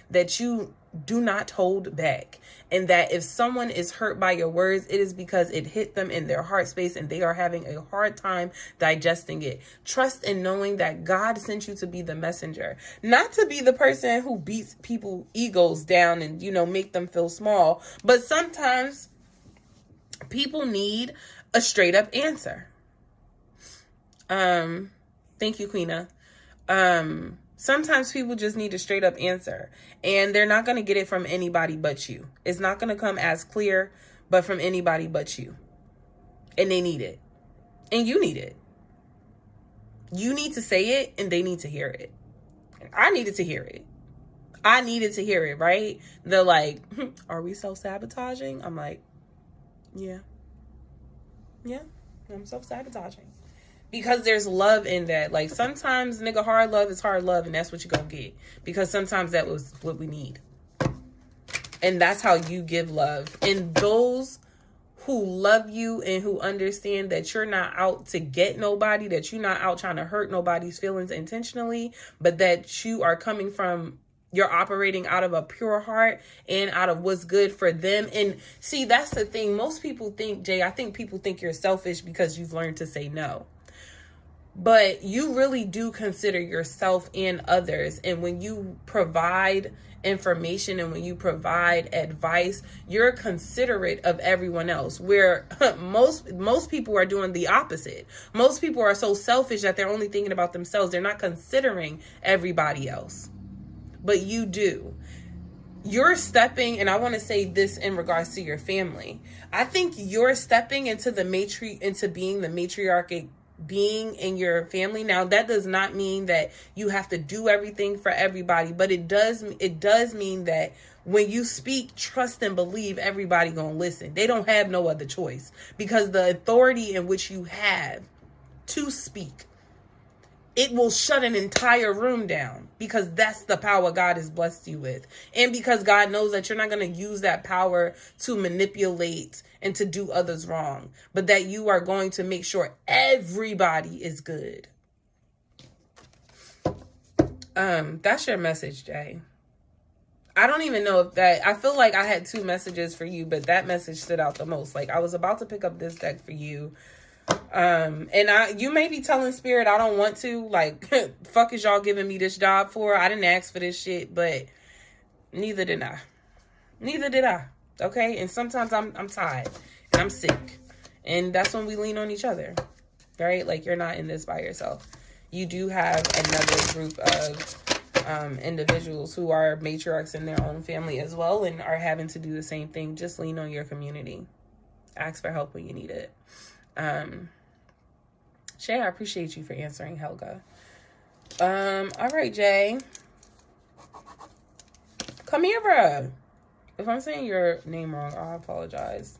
that you do not hold back, and that if someone is hurt by your words, it is because it hit them in their heart space and they are having a hard time digesting it. Trust in knowing that God sent you to be the messenger, not to be the person who beats people's egos down and, make them feel small. But sometimes people need a straight up answer. Thank you, Queena. Sometimes people just need a straight up answer, and they're not going to get it from anybody but you. It's not going to come as clear, but from anybody but you. And they need it. And you need it. You need to say it, and they need to hear it. I needed to hear it. I needed to hear it, right? They're like, are we self-sabotaging? I'm like, yeah, I'm self-sabotaging, because there's love in that. Like, sometimes, nigga, hard love is hard love, and that's what you're gonna get, because sometimes that was what we need, and that's how you give love. And those who love you and who understand that you're not out to get nobody, that you're not out trying to hurt nobody's feelings intentionally, but that you are coming from, you're operating out of a pure heart and out of what's good for them. And see, that's the thing. Most people think, Jay, I think people think you're selfish because you've learned to say no. But you really do consider yourself and others. And when you provide information and when you provide advice, you're considerate of everyone else, where most people are doing the opposite. Most people are so selfish that they're only thinking about themselves. They're not considering everybody else. But you do. You're stepping, and I want to say this in regards to your family. I think you're stepping into into being the matriarchic being in your family. Now, that does not mean that you have to do everything for everybody, but it does mean that when you speak, trust and believe everybody gonna listen. They don't have no other choice, because the authority in which you have to speak it will shut an entire room down, because that's the power God has blessed you with. And because God knows that you're not going to use that power to manipulate and to do others wrong, but that you are going to make sure everybody is good. That's your message, Jay. I don't even know if that, I feel like I had 2 messages for you, but that message stood out the most. Like, I was about to pick up this deck for you. And you may be telling Spirit, I don't want to, like, fuck is y'all giving me this job for? I didn't ask for this shit, but neither did I. Okay. And sometimes I'm tired and I'm sick, and that's when we lean on each other, right? Like, you're not in this by yourself. You do have another group of individuals who are matriarchs in their own family as well, and are having to do the same thing. Just lean on your community. Ask for help when you need it. Shay, I appreciate you for answering, Helga. All right, Jay. Come here, bruh. If I'm saying your name wrong, I apologize.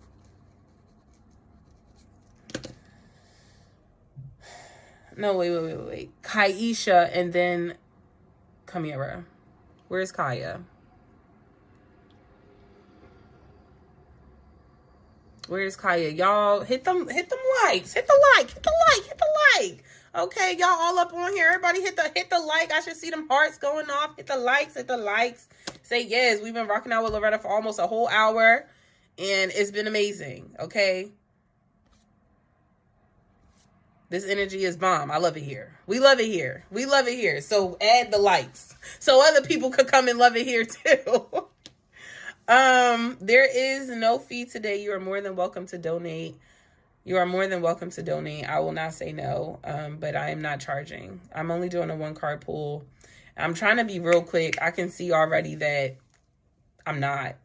No, wait. Kaisha, and then come here, bruh. Where's Kaya? Where's Kaya? Y'all hit them likes. Hit the like. Okay, y'all all up on here. Everybody hit the like. I should see them hearts going off. Hit the likes. Say yes. We've been rocking out with Loretta for almost a whole hour, and it's been amazing. Okay. This energy is bomb. I love it here. We love it here. So add the likes so other people could come and love it here too. There is no fee today. You are more than welcome to donate. I will not say no. But I am not charging. I'm only doing a 1-card pull. I'm trying to be real quick. I can see already that I'm not.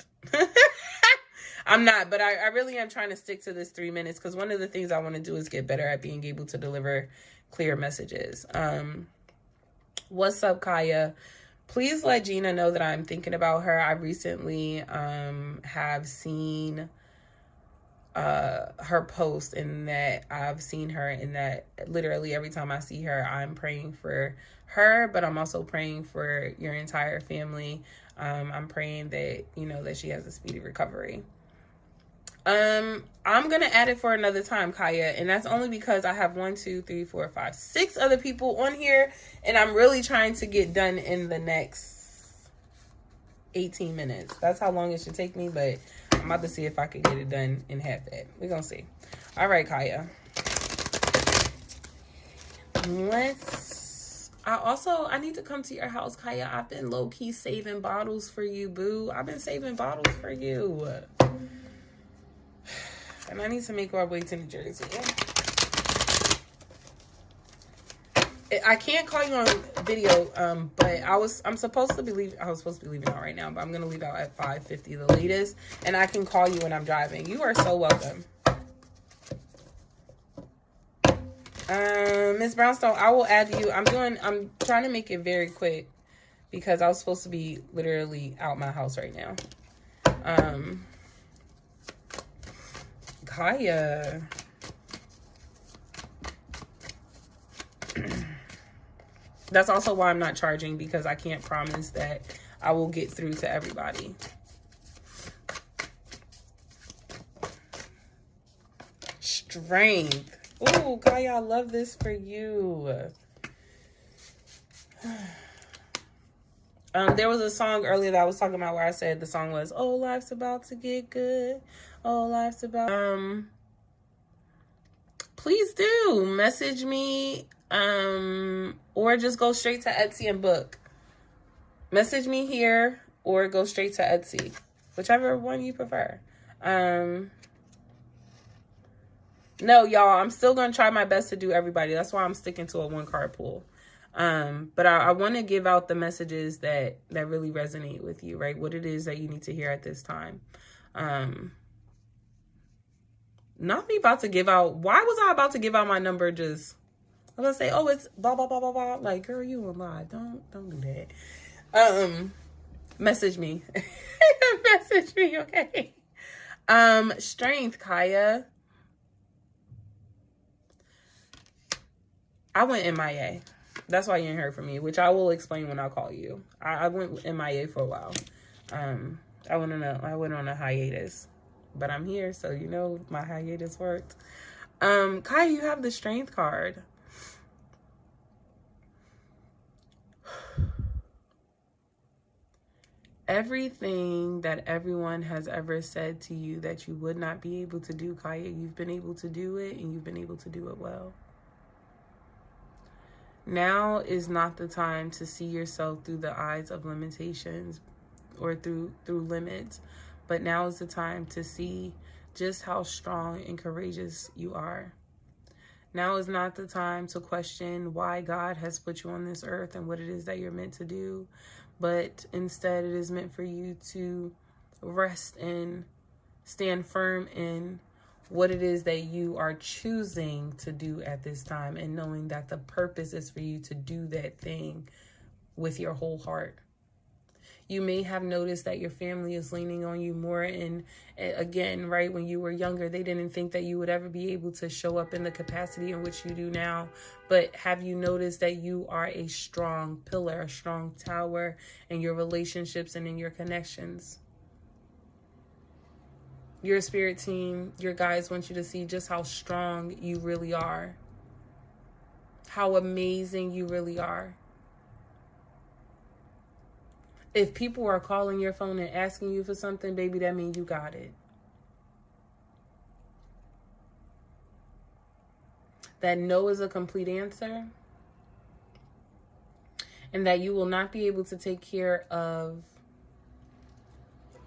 I'm not, but I really am trying to stick to this 3 minutes, because one of the things I want to do is get better at being able to deliver clear messages. What's up, Kaya? Please let Gina know that I'm thinking about her. I recently have seen her post, and that I've seen her, and that literally every time I see her, I'm praying for her, but I'm also praying for your entire family. I'm praying that, that she has a speedy recovery. I'm gonna add it for another time, Kaya, and that's only because I have 1, 2, 3, 4, 5, 6 other people on here, and I'm really trying to get done in the next 18 minutes. That's how long it should take me, but I'm about to see if I can get it done in half that. We're gonna see. All right, Kaya. I need to come to your house, Kaya. I've been low-key saving bottles for you, boo. I've been saving bottles for you. And I need to make our way to New Jersey. I can't call you on video, but I'm supposed to be leaving. I was supposed to be leaving out right now, but I'm gonna leave out at 5:50 the latest, and I can call you when I'm driving. You are so welcome. Miss Brownstone, I will add you. I'm trying to make it very quick, because I was supposed to be literally out my house right now. Kaya. That's also why I'm not charging, because I can't promise that I will get through to everybody. Strength. Ooh, Kaya, I love this for you. There was a song earlier that I was talking about where I said the song was, "Oh, life's about to get good. Oh, life's about..." Please do message me, or just go straight to Etsy and book. Message me here or go straight to Etsy, whichever one you prefer. No, y'all, I'm still going to try my best to do everybody. That's why I'm sticking to a 1-card pull. But I want to give out the messages that really resonate with you, right? What it is that you need to hear at this time. Not me about to give out. Why was I about to give out my number? Just, I'm going to say, oh, it's blah, blah, blah, blah, blah. Like, girl, you a lie. Don't do that. Message me. Message me, okay? Strength, Kaya. I went MIA. That's why you ain't heard from me, which I will explain when I call you. I went MIA for a while. I went on a hiatus, but I'm here, so you know my hiatus worked. Kai, you have the Strength card. Everything that everyone has ever said to you that you would not be able to do, Kaya, you've been able to do it, and you've been able to do it well. Now is not the time to see yourself through the eyes of limitations or through limits, but now is the time to see just how strong and courageous you are. Now is not the time to question why God has put you on this earth and what it is that you're meant to do, but instead it is meant for you to rest in, stand firm in what it is that you are choosing to do at this time, and knowing that the purpose is for you to do that thing with your whole heart. You may have noticed that your family is leaning on you more. And again, right, when you were younger, they didn't think that you would ever be able to show up in the capacity in which you do now. But have you noticed that you are a strong pillar, a strong tower in your relationships and in your connections? Your spirit team, your guides want you to see just how strong you really are. How amazing you really are. If people are calling your phone and asking you for something, baby, that means you got it. That no is a complete answer. And that you will not be able to take care of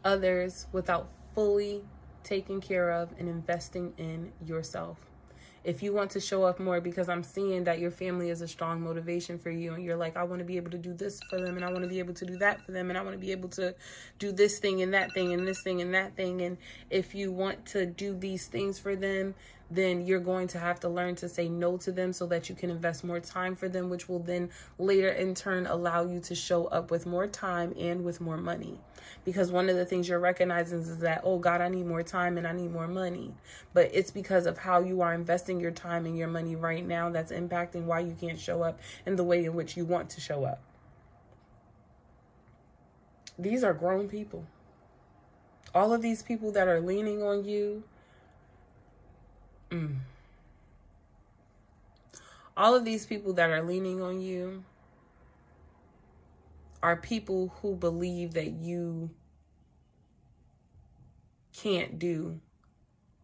others without fully taking care of and investing in yourself. If you want to show up more, because I'm seeing that your family is a strong motivation for you, and you're like, I want to be able to do this for them, and I want to be able to do that for them, and I want to be able to do this thing and that thing and this thing and that thing. And if you want to do these things for them, then you're going to have to learn to say no to them so that you can invest more time for them, which will then later in turn allow you to show up with more time and with more money. Because one of the things you're recognizing is that, oh God, I need more time and I need more money. But it's because of how you are investing your time and your money right now that's impacting why you can't show up in the way in which you want to show up. These are grown people. All of these people that are leaning on you, all of these people that are leaning on you are people who believe that you can't do,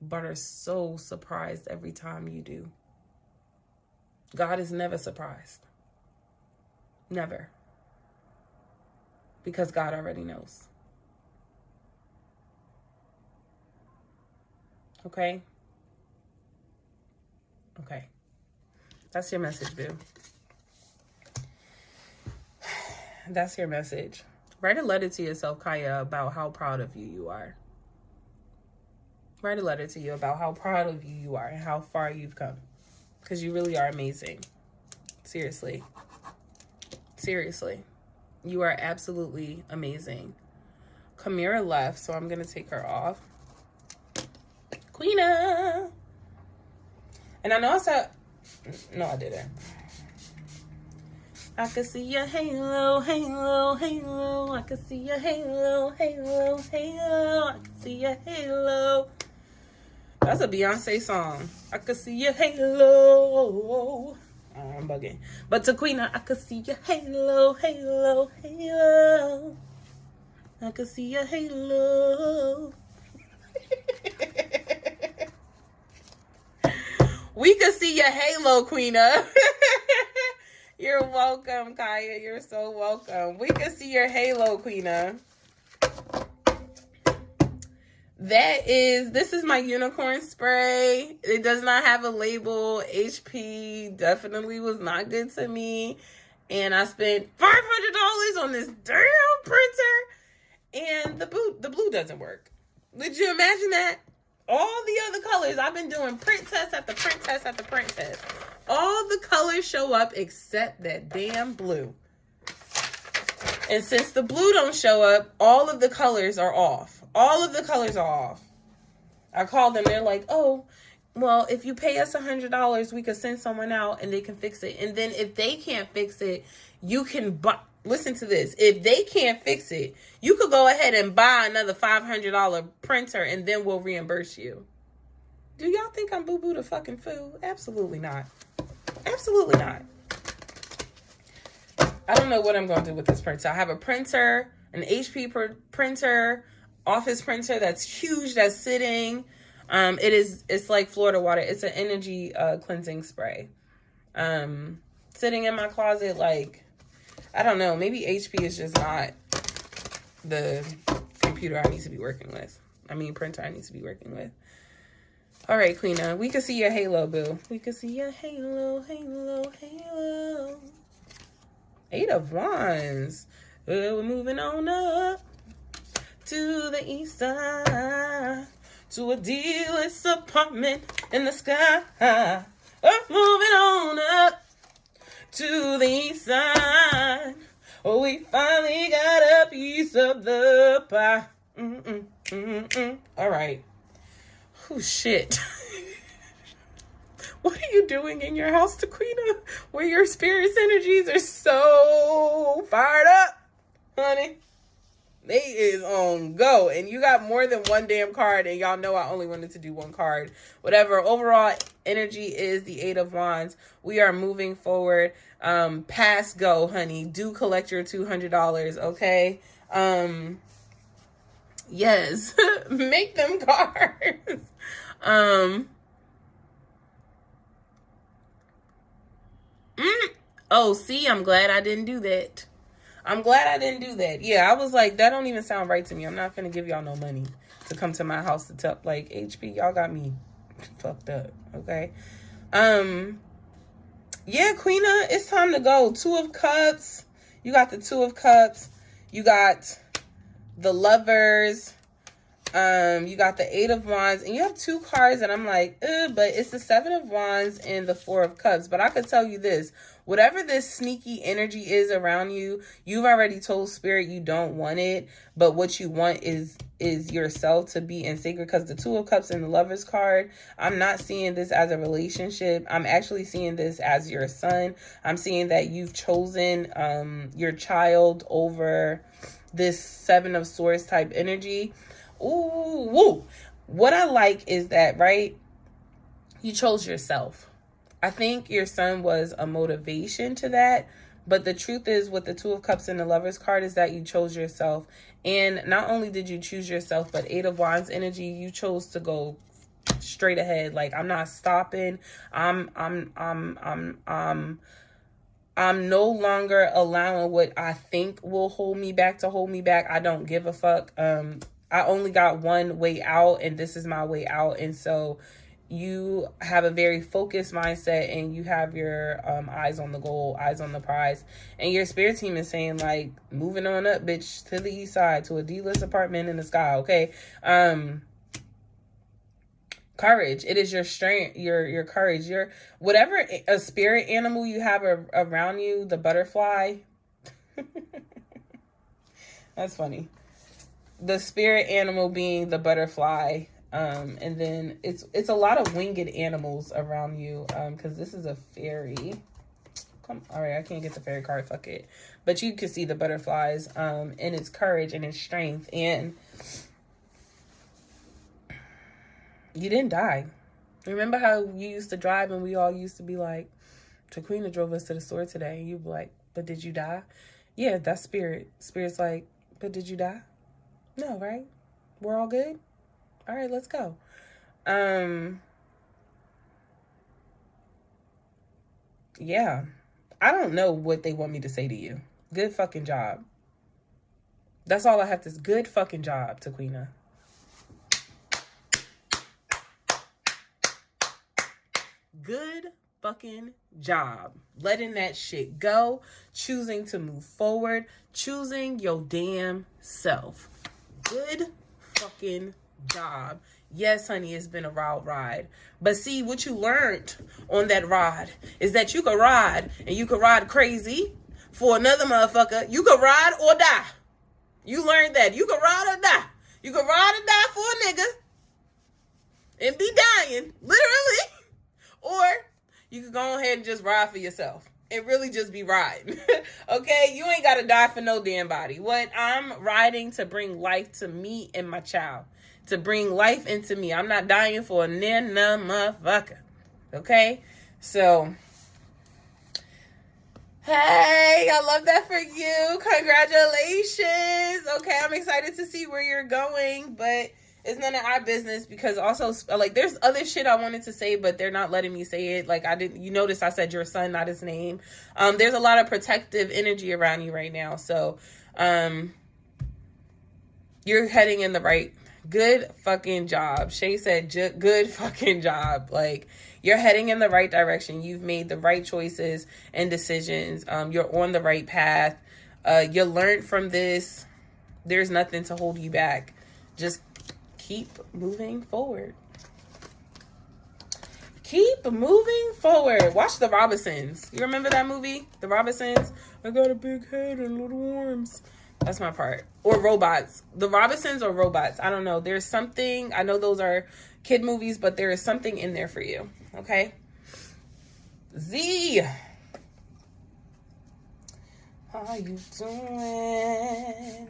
but are so surprised every time you do. God is never surprised. Never. Because God already knows. Okay? Okay. That's your message, boo. That's your message. Write a letter to yourself, Kaya, about how proud of you are. Write a letter to you about how proud of you are and how far you've come. Because you really are amazing. Seriously. Seriously. You are absolutely amazing. Kamira left, so I'm going to take her off. Queena! And I know I said... No, I didn't. I can see your halo, halo, halo. I can see your halo, halo, halo. I can see your halo. That's a Beyonce song. I can see your halo. Oh, I'm bugging. But to Queena, I can see your halo, halo, halo. I can see your halo. We can see your halo, Queena. You're welcome, Kaya. You're so welcome. We can see your halo, Queena. This is my unicorn spray. It does not have a label. HP definitely was not good to me. And I spent $500 on this damn printer. And the blue doesn't work. Did you imagine that? All the other colors, I've been doing print test after print test after print test. All the colors show up except that damn blue. And since the blue don't show up, all of the colors are off. All of the colors are off. I called them. They're like, oh, well, if you pay us $100, we could send someone out and they can fix it. And then if they can't fix it, you can buy. Listen to this. If they can't fix it, you could go ahead and buy another $500 printer and then we'll reimburse you. Do y'all think I'm boo-boo the fucking fool? Absolutely not. Absolutely not. I don't know what I'm going to do with this printer. I have a printer, an HP printer, office printer that's huge, that's sitting. It's like Florida water. It's an energy cleansing spray. Sitting in my closet, like, I don't know, maybe HP is just not the computer I need to be working with. Printer I need to be working with. All right, Queena, we can see your halo, boo. We can see your halo, halo, halo. 8 of Wands. We're moving on up to the east side, to a dealer's apartment in the sky. Moving on up to the east side. Oh, we finally got a piece of the pie. All right. Oh, shit. What are you doing in your house, Taquina, where your spirit's energies are so fired up, honey? They is on go. And you got more than one damn card, and y'all know I only wanted to do one card. Whatever. Overall energy is the 8 of Wands. We are moving forward. Pass go, honey. Do collect your $200, okay? Yes. Make them cards. Oh, see, I'm glad I didn't do that. Yeah, I was like, that don't even sound right to me. I'm not finna give y'all no money to come to my house to tell, like, HP, y'all got me fucked up, okay? Yeah, Queena, it's time to go. 2 of Cups. You got the 2 of Cups. You got the Lovers. You got the 8 of Wands, and you have 2 cards, and I'm like, but it's the 7 of Wands and the 4 of Cups. But I could tell you this, whatever this sneaky energy is around you, you've already told Spirit you don't want it, but what you want is yourself to be in sacred, because the 2 of Cups and the Lovers card, I'm not seeing this as a relationship. I'm actually seeing this as your son. I'm seeing that you've chosen your child over this 7 of Swords type energy. Ooh, woo. What I like is that, right, you chose yourself. I think your son was a motivation to that, but the truth is with the 2 of Cups and the Lovers card is that you chose yourself. And not only did you choose yourself, but 8 of Wands energy, you chose to go straight ahead. Like, I'm not stopping. I'm no longer allowing what I think will hold me back to hold me back. I don't give a fuck. I only got one way out, and this is my way out. And so you have a very focused mindset, and you have your eyes on the goal, eyes on the prize. And your spirit team is saying, like, moving on up, bitch, to the east side, to a D-list apartment in the sky, okay? Courage. It is your strength, your courage, your whatever a spirit animal you have around you, the butterfly. That's funny. The spirit animal being the butterfly, and then it's a lot of winged animals around you, because this is a fairy. All right, I can't get the fairy card, fuck it. But you can see the butterflies, and its courage and its strength, and you didn't die. Remember how you used to drive and we all used to be like, Taquina drove us to the store today, and you'd be like, but did you die? Yeah, that's spirit. Spirit's like, but did you die? No, right? We're all good? All right, let's go. Yeah. I don't know what they want me to say to you. Good fucking job. That's all I have to say. Good fucking job, Taquina. Good fucking job. Letting that shit go. Choosing to move forward. Choosing your damn self. Good fucking job. Yes, honey, it's been a wild ride. But see, what you learned on that ride is that you could ride, and you could ride crazy for another motherfucker. You could ride or die. You learned that. You could ride or die. You could ride or die for a nigga and be dying. Literally. you could go ahead and just ride for yourself. It really just be riding. Okay? You ain't got to die for no damn body. What? I'm riding to bring life to me and my child. To bring life into me. I'm not dying for a nana motherfucker. Okay? So, hey, I love that for you. Congratulations. Okay, I'm excited to see where you're going, but it's none of our business, because also, like, there's other shit I wanted to say, but they're not letting me say it. Like, you notice I said your son, not his name. There's a lot of protective energy around you right now. So, you're heading in the right, good fucking job. Shay said, good fucking job. Like, you're heading in the right direction. You've made the right choices and decisions. You're on the right path. You learned from this. There's nothing to hold you back. Just keep moving forward. Keep moving forward. Watch The Robinsons. You remember that movie? The Robinsons? I got a big head and little arms. That's my part. Or Robots. The Robinsons or Robots. I don't know. There's something. I know those are kid movies, but there is something in there for you. Okay? Z. How you doing?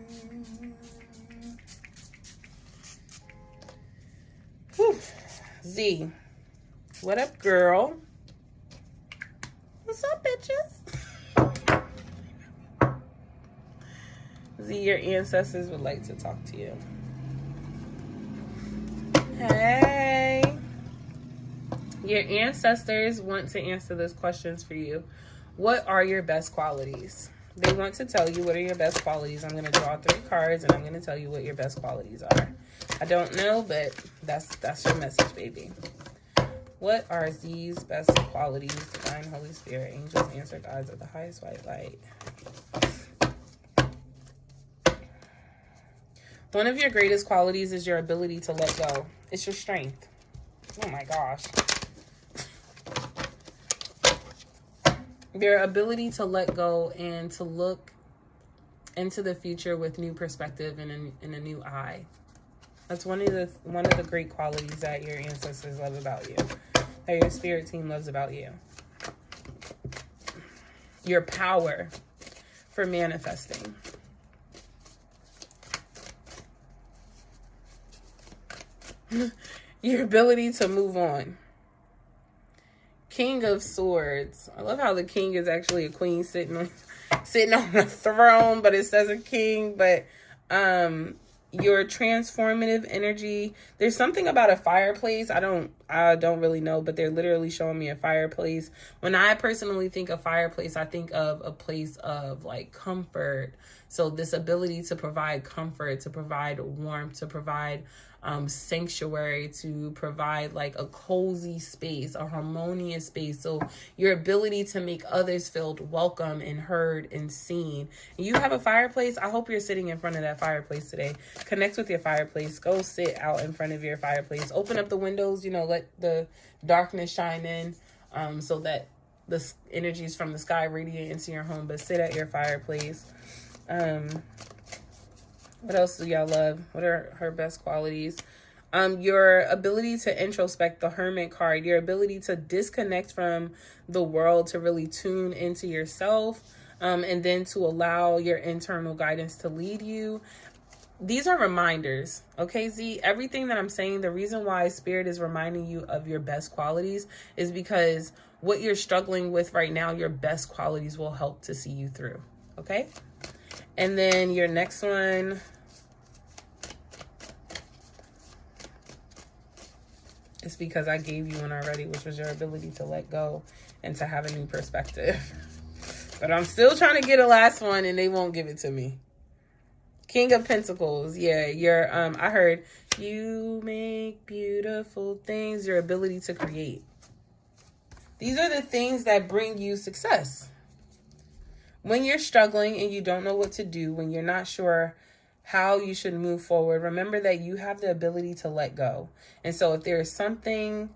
Whew. Z. What up, girl? What's up, bitches? Z, your ancestors would like to talk to you. Hey. Your ancestors want to answer those questions for you. What are your best qualities? They want to tell you what are your best qualities. I'm going to draw 3 cards, and I'm going to tell you what your best qualities are. I don't know, but that's your message, baby. What are these best qualities? Divine, Holy Spirit, angels, answer guides of the highest white light. One of your greatest qualities is your ability to let go. It's your strength. Oh my gosh. Your ability to let go and to look into the future with new perspective and in a new eye. That's one of the great qualities that your ancestors love about you. That your spirit team loves about you. Your power for manifesting. Your ability to move on. King of Swords. I love how the king is actually a queen sitting on a throne, but it says a king. But your transformative energy. There's something about a fireplace. I don't really know, but they're literally showing me a fireplace. When I personally think of fireplace, I think of a place of like comfort. So this ability to provide comfort, to provide warmth, to provide sanctuary, to provide like a cozy space, a harmonious space. So your ability to make others feel welcome and heard and seen. You have a fireplace. I hope you're sitting in front of that fireplace today. Connect with your fireplace. Go sit out in front of your fireplace. Open up the windows, let the darkness shine in so that the energies from the sky radiate into your home. But sit at your fireplace. What else do y'all love? What are her best qualities? Your ability to introspect, the Hermit card. Your ability to disconnect from the world, to really tune into yourself, and then to allow your internal guidance to lead you. These are reminders, okay, Z? Everything that I'm saying, the reason why Spirit is reminding you of your best qualities is because what you're struggling with right now, your best qualities will help to see you through, okay? And then your next one, it's because I gave you one already, which was your ability to let go and to have a new perspective. But I'm still trying to get a last one, and they won't give it to me. King of Pentacles. Yeah, I heard you make beautiful things. Your ability to create. These are the things that bring you success. When you're struggling and you don't know what to do, when you're not sure how you should move forward, remember that you have the ability to let go. And so if there's something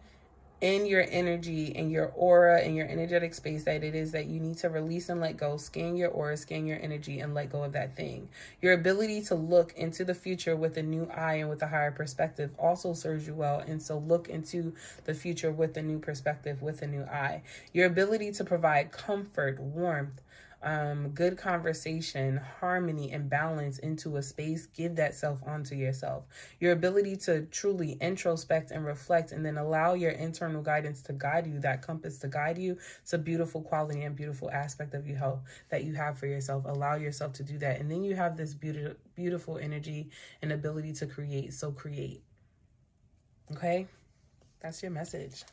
in your energy, in your aura, in your energetic space, that it is that you need to release and let go. Scan your aura, scan your energy, and let go of that thing. Your ability to look into the future with a new eye and with a higher perspective also serves you well. And so look into the future with a new perspective, with a new eye. Your ability to provide comfort, warmth, good conversation, harmony, and balance into a space, give that self onto yourself. Your ability to truly introspect and reflect, and then allow your internal guidance to guide you, that compass to guide you. It's a beautiful quality and beautiful aspect of you health that you have for yourself. Allow yourself to do that. And then you have this beautiful energy and ability to create. So create. Okay? That's your message.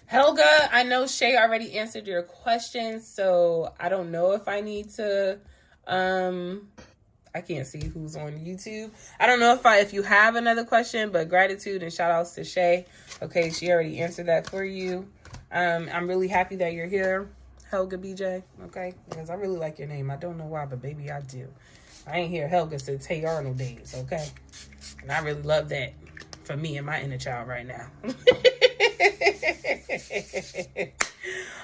Helga, I know Shay already answered your question, so I don't know if I need to, I can't see who's on YouTube. I don't know if you have another question, but gratitude and shout outs to Shay. Okay, she already answered that for you. I'm really happy that you're here, Helga BJ, okay? Because I really like your name. I don't know why, but baby, I do. I ain't hear Helga since Hey Arnold days, okay? And I really love that for me and my inner child right now.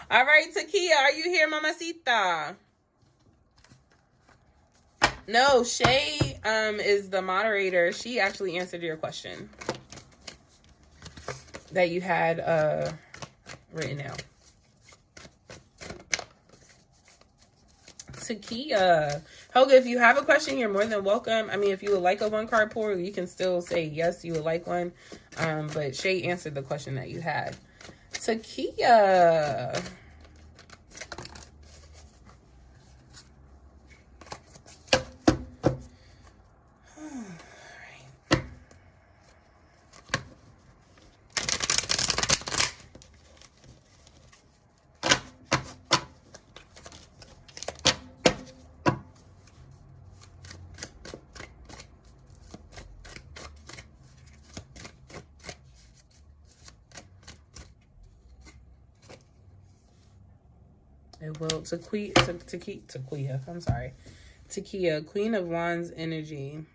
All right, Takia, are you here, Mamacita? No, Shay is the moderator. She actually answered your question that you had written out. Takia. Helga, if you have a question, you're more than welcome. I mean, if you would like a one card pull, you can still say yes, you would like one. But Shay answered the question that you had. Takia. It will. Takia. I'm sorry. Takia, Queen of Wands energy.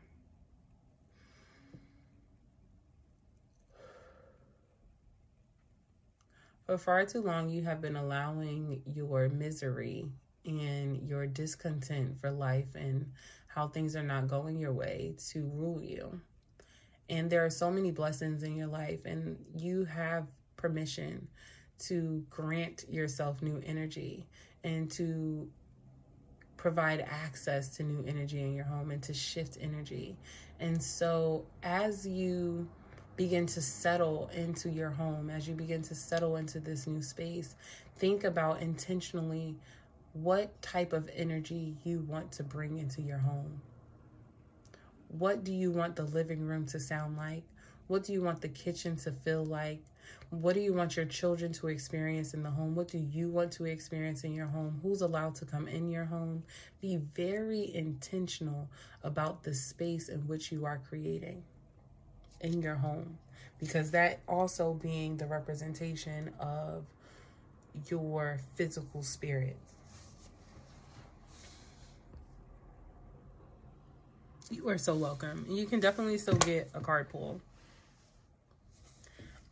For far too long, you have been allowing your misery and your discontent for life and how things are not going your way to rule you. And there are so many blessings in your life, and you have permission to grant yourself new energy and to provide access to new energy in your home and to shift energy. And so as you begin to settle into your home, as you begin to settle into this new space, think about intentionally what type of energy you want to bring into your home. What do you want the living room to sound like? What do you want the kitchen to feel like? What do you want your children to experience in the home? What do you want to experience in your home? Who's allowed to come in your home? Be very intentional about the space in which you are creating in your home, because that also being the representation of your physical spirit. You are so welcome. You can definitely still get a card pull.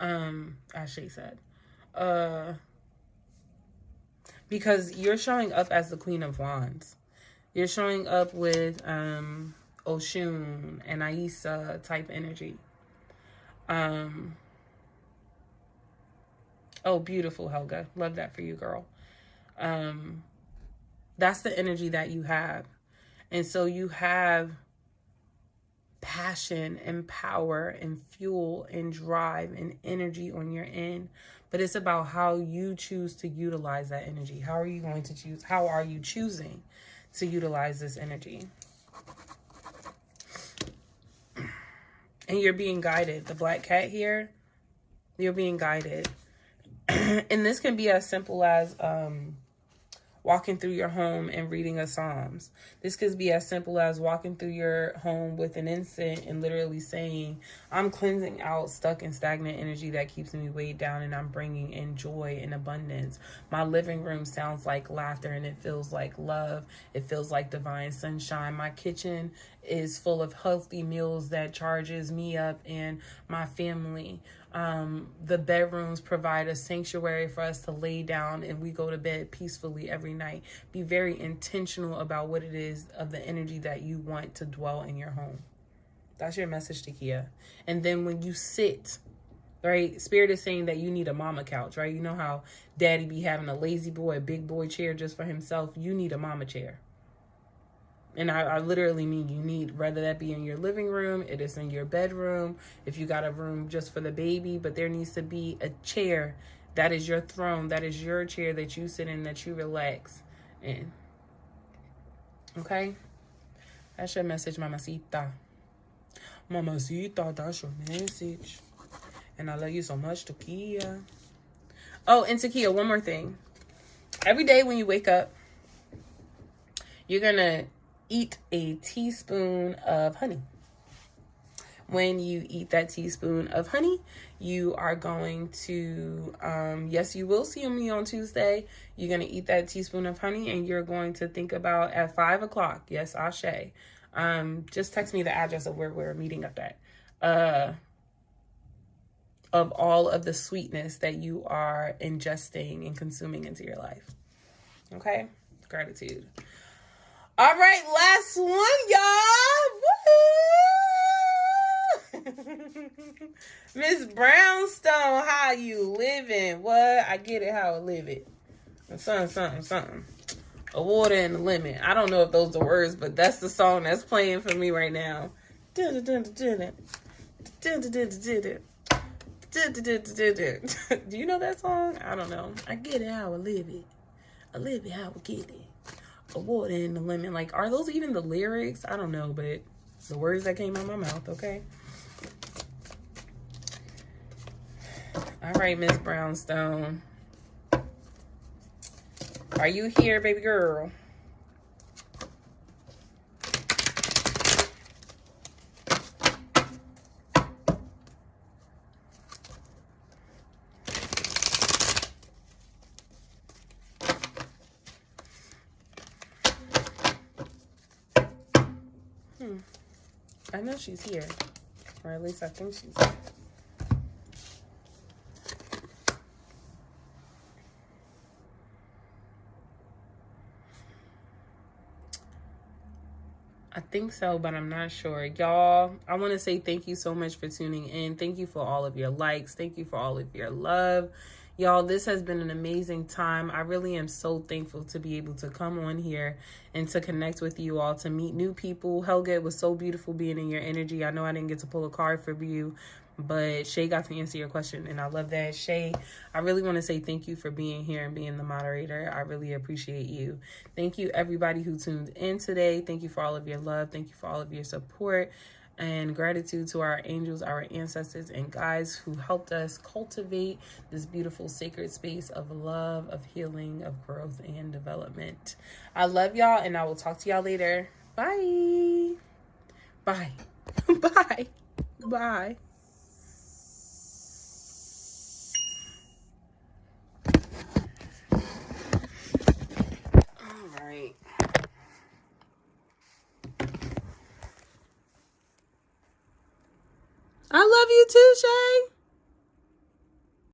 As Shay said. Because you're showing up as the Queen of Wands. You're showing up with Oshun and Aisa type energy. Oh, beautiful, Helga. Love that for you, girl. That's the energy that you have. And so you have passion and power and fuel and drive and energy on your end, but it's about how you choose to utilize that energy. How are you going to choose? How are you choosing to utilize this energy? And you're being guided. The black cat here, you're being guided. And this can be as simple as walking through your home and reading a Psalms. This could be as simple as walking through your home with an incense and literally saying, I'm cleansing out stuck and stagnant energy that keeps me weighed down, and I'm bringing in joy and abundance. My living room sounds like laughter, and it feels like love. It feels like divine sunshine. My kitchen is full of healthy meals that charges me up and my family. The bedrooms provide a sanctuary for us to lay down and we go to bed peacefully every night. Be very intentional about what it is of the energy that you want to dwell in your home. That's your message to Kia. And then when you sit, right, Spirit is saying that you need a mama couch, right? You know how daddy be having a lazy boy, a big boy chair just for himself? You need a mama chair. And I literally mean you need, whether that be in your living room, it is in your bedroom, if you got a room just for the baby, but there needs to be a chair that is your throne, that is your chair that you sit in, that you relax in. Okay? That's your message, mamacita. Mamacita, that's your message. And I love you so much, Takia. Oh, and Takia, one more thing. Every day when you wake up, you're going to eat a teaspoon of honey. When you eat that teaspoon of honey, you are going to, yes, you will see me on Tuesday. You're going to eat that teaspoon of honey and you're going to think about at 5 o'clock. Yes, Ashe. Just text me the address of where we're meeting up at. Of all of the sweetness that you are ingesting and consuming into your life. Okay? Gratitude. All right, last one, y'all. Miss Brownstone, how you living? What? I get it, how I live it. Something. A water and the lemon. I don't know if those are words, but that's the song that's playing for me right now. Do you know that song? I don't know. I get it how I live it. I live it how I get it. A water and the lemon. Like, are those even the lyrics? I don't know, but the words that came out of my mouth, okay? All right, Miss Brownstone. Are you here, baby girl? I know she's here, or at least I think she's here. I think so, but I'm not sure. Y'all, I want to say thank you so much for tuning in. Thank you for all of your likes. Thank you for all of your love. Y'all, this has been an amazing time. I really am so thankful to be able to come on here and to connect with you all, to meet new people. Helga, it was so beautiful being in your energy. I know I didn't get to pull a card for you, but Shay got to answer your question, and I love that. Shay, I really want to say thank you for being here and being the moderator. I really appreciate you. Thank you, everybody who tuned in today. Thank you for all of your love. Thank you for all of your support. And gratitude to our angels, our ancestors, and guides who helped us cultivate this beautiful sacred space of love, of healing, of growth, and development. I love y'all, and I will talk to y'all later. Bye. Bye. Bye. Bye. All right. I love you too, Shay.